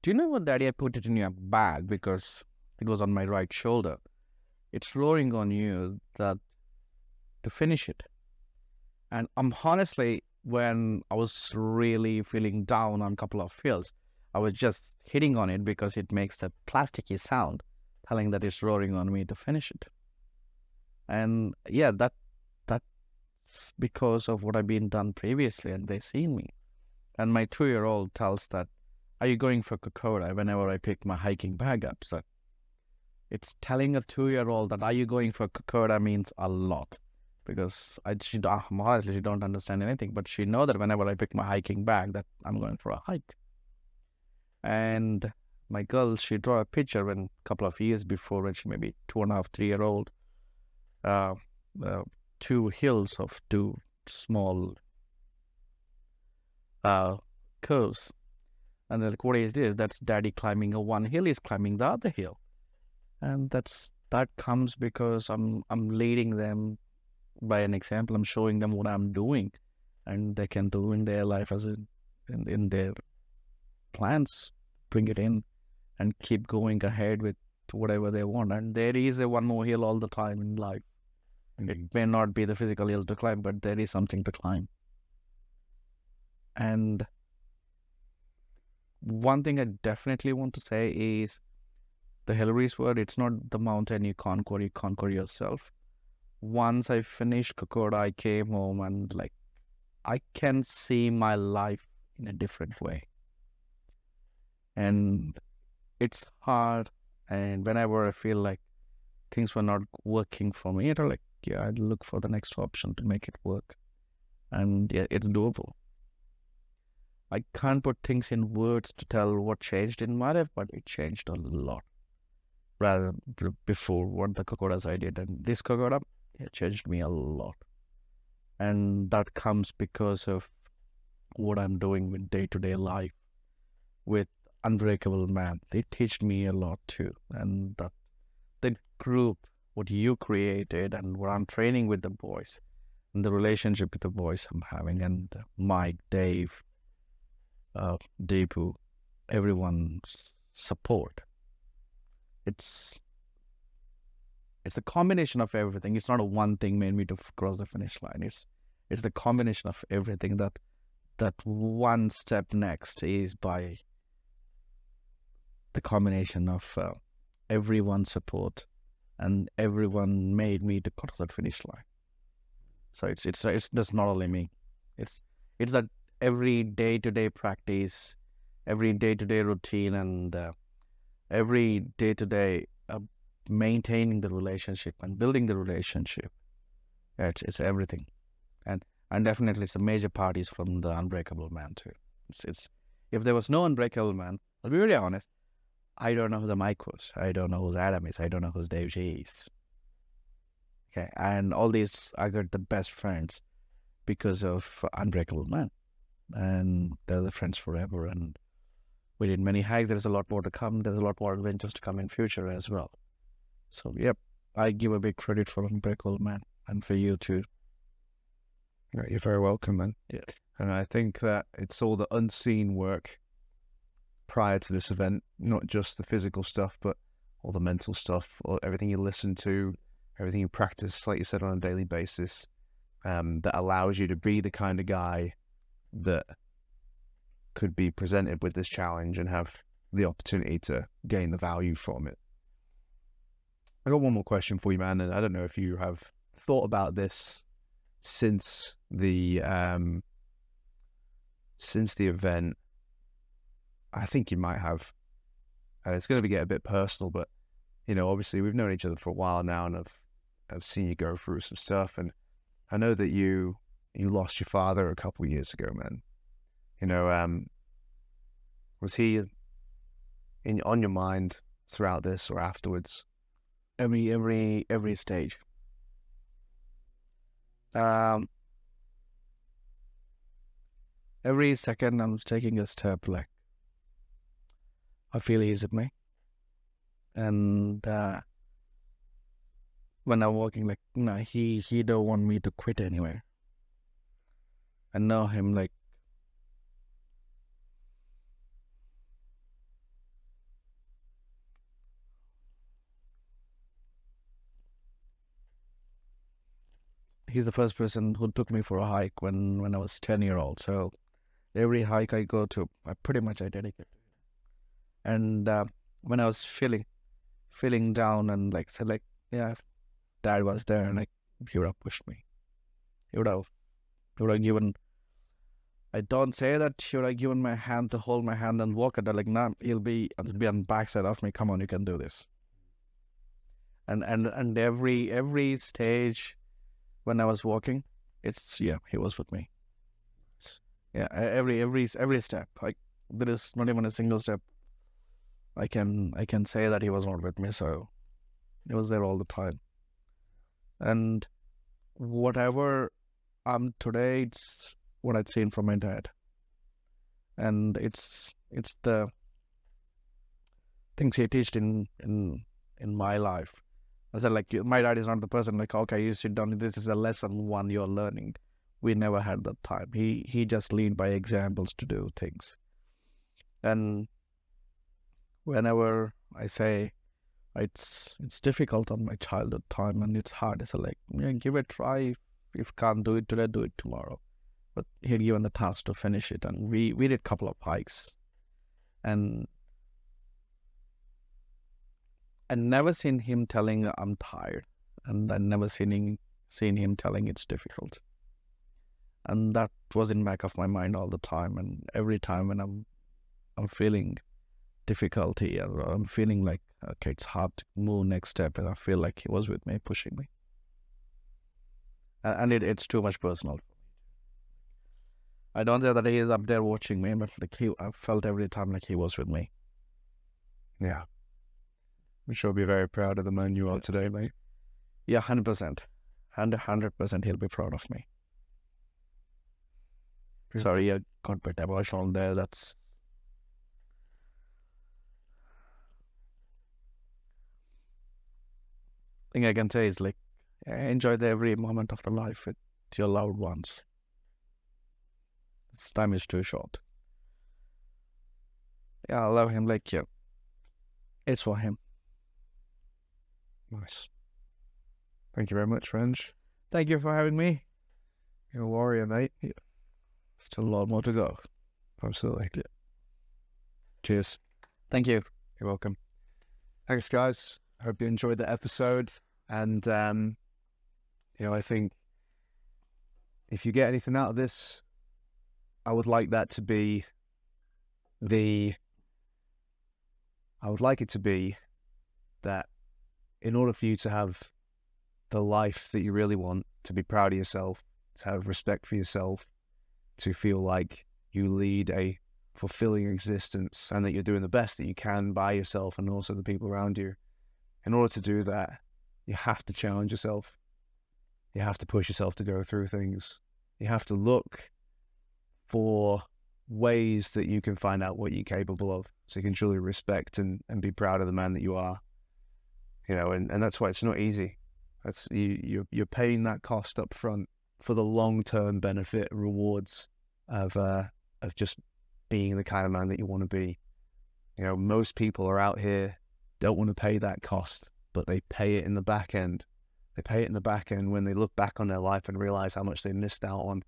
do you know what, Daddy? I put it in your bag because it was on my right shoulder. It's roaring on you that to finish it. And honestly, when I was really feeling down on a couple of fields, I was just hitting on it because it makes a plasticky sound, telling that it's roaring on me to finish it. And yeah, that's because of what I've been done previously, and they seen me. And my 2-year-old tells that, "Are you going for Kokoda?" Whenever I pick my hiking bag up. So it's telling a 2-year-old that, "Are you going for Kokoda?" means a lot, because honestly, she don't understand anything, but she know that whenever I pick my hiking bag, that I'm going for a hike. And my girl, she draw a picture when a couple of years before, when she maybe 2.5, 3-year-old, uh, 2 hills of 2 small curves. And they're like, "What is this?" "That's daddy climbing a one hill, he's climbing the other hill." And that comes because I'm leading them by an example. I'm showing them what I'm doing, and they can do in their life as in their plans, bring it in and keep going ahead with whatever they want. And there is a one more hill all the time in life. It may not be the physical hill to climb, but there is something to climb. And one thing I definitely want to say is the Hillary's word, it's not the mountain you conquer yourself. Once I finished Kokoda, I came home and like, I can see my life in a different way. And it's hard. And whenever I feel like things were not working for me, it's like, yeah, I'd look for the next option to make it work. And yeah, it's doable. I can't put things in words to tell what changed in my life, but it changed a lot. Rather before what the Kokodas I did. And this Kokoda, it changed me a lot. And that comes because of what I'm doing with day-to-day life, with Unbreakable Man. They teach me a lot too. And the group, what you created and what I'm training with the boys, and the relationship with the boys I'm having, and Mike, Dave, Deepu, everyone's support. It's the combination of everything. It's not a one thing made me to cross the finish line. It's the combination of everything that one step next is by the combination of everyone's support, and everyone made me to cross that finish line. So it's just not only me. It's that every day-to-day practice, every day-to-day routine, and every day-to-day maintaining the relationship and building the relationship. It's everything. And definitely it's a major part is from the Unbreakable Man too. It's if there was no Unbreakable Man, I'll be really honest, I don't know who the Mike was. I don't know who Adam is. I don't know who Dave J is. Okay, and all these, I got the best friends because of Unbreakable Man. And they're the friends forever. And we did many hikes. There's a lot more to come. There's a lot more adventures to come in future as well. So, yep, I give a big credit for Unbreakable Man, and for you too. You're very welcome, man. Yeah. And I think that it's all the unseen work prior to this event, not just the physical stuff, but all the mental stuff, or everything you listen to, everything you practice, like you said, on a daily basis, that allows you to be the kind of guy that could be presented with this challenge and have the opportunity to gain the value from it. I got one more question for you, man, and I don't know if you have thought about this since the event. I think you might have, and it's going to get a bit personal, but you know, obviously we've known each other for a while now, and I've seen you go through some stuff, and I know that you lost your father a couple of years ago, man. You know, was he on your mind throughout this or afterwards? Every stage. Every second I'm taking a step, like I feel he's with me. And when I'm walking, like, no, he don't want me to quit anywhere. I know him, like, he's the first person who took me for a hike when I was 10-year-old. So every hike I go to, I dedicate. And when I was feeling down and like said like, yeah, if dad was there and like he would have pushed me. He would have given. I don't say that he would have given my hand to hold my hand and walk at that. Like, nah, he'll be on the backside of me. Come on, you can do this. And every stage when I was walking, he was with me. Yeah, every step. Like, there is not even a single step I can say that he was not with me. So he was there all the time. And whatever I'm today, it's what I'd seen from my dad. And it's the things he taught in my life. I said, like, my dad is not the person like, okay, you sit down, this is a lesson one you're learning. We never had that time. He just led by examples to do things. And whenever I say it's difficult on my childhood time and it's hard, it's like, yeah, give it a try. If you can't do it today, do it tomorrow. But he'd given the task to finish it, and we did a couple of hikes, and I never seen him telling I'm tired, and I never seen him telling it's difficult. And that was in the back of my mind all the time. And every time when I'm feeling difficulty or I'm feeling like, okay, it's hard to move next step, and I feel like he was with me, pushing me. And it's too much personal. I don't say that he is up there watching me, but like I felt every time like he was with me. Yeah. I'm sure he'll be very proud of the man you are today, mate. Yeah, 100%. 100% he'll be proud of me. Yeah. Sorry, I got a bit emotional there. That's... thing I can say is like, enjoy every moment of the life with your loved ones. This time is too short. Yeah, I love him. Like, yeah, it's for him. Nice. Thank you very much, Ranj. Thank you for having me. You're a warrior, mate. Yeah. Still a lot more to go. Absolutely. Yeah. Cheers. Thank you. You're welcome. Thanks, guys. Hope you enjoyed the episode. And, I think if you get anything out of this, I would like it to be that in order for you to have the life that you really want, to be proud of yourself, to have respect for yourself, to feel like you lead a fulfilling existence and that you're doing the best that you can by yourself and also the people around you. In order to do that, you have to challenge yourself. You have to push yourself to go through things. You have to look for ways that you can find out what you're capable of so you can truly respect and be proud of the man that you are. And that's why it's not easy. That's you're paying that cost up front for the long-term benefit rewards of just being the kind of man that you want to be. Most people are out here, don't want to pay that cost, but they pay it in the back end. They pay it in the back end when they look back on their life and realize how much they missed out on,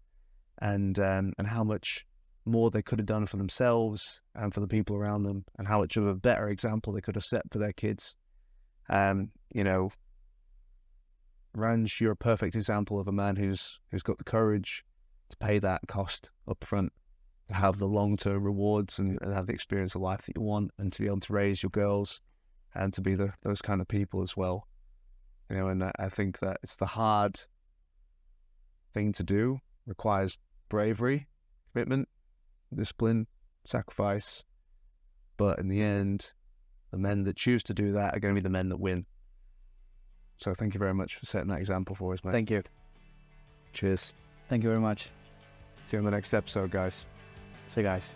and how much more they could have done for themselves and for the people around them, and how much of a better example they could have set for their kids. Ranj, you're a perfect example of a man who's got the courage to pay that cost up front, to have the long-term rewards and have the experience of life that you want, and to be able to raise your girls and to be those kind of people as well. And I think that it's the hard thing to do, requires bravery, commitment, discipline, sacrifice. But in the end, the men that choose to do that are going to be the men that win. So thank you very much for setting that example for us, mate. Thank you. Cheers. Thank you very much. See you on the next episode, guys. See you guys.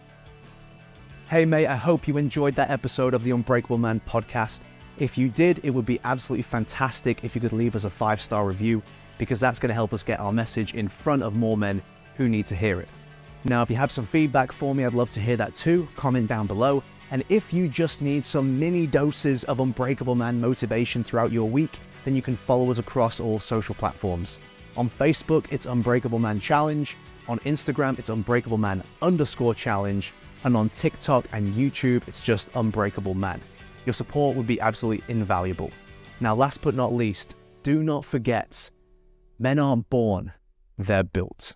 Hey mate, I hope you enjoyed that episode of the Unbreakable Man podcast. If you did, it would be absolutely fantastic if you could leave us a 5-star review, because that's going to help us get our message in front of more men who need to hear it. Now, if you have some feedback for me, I'd love to hear that too. Comment down below. And if you just need some mini doses of Unbreakable Man motivation throughout your week, then you can follow us across all social platforms. On Facebook, it's Unbreakable Man Challenge. On Instagram, it's Unbreakable Man _challenge. and on TikTok and YouTube, it's just Unbreakable Man. Your support would be absolutely invaluable. Now, last but not least, do not forget, men aren't born, they're built.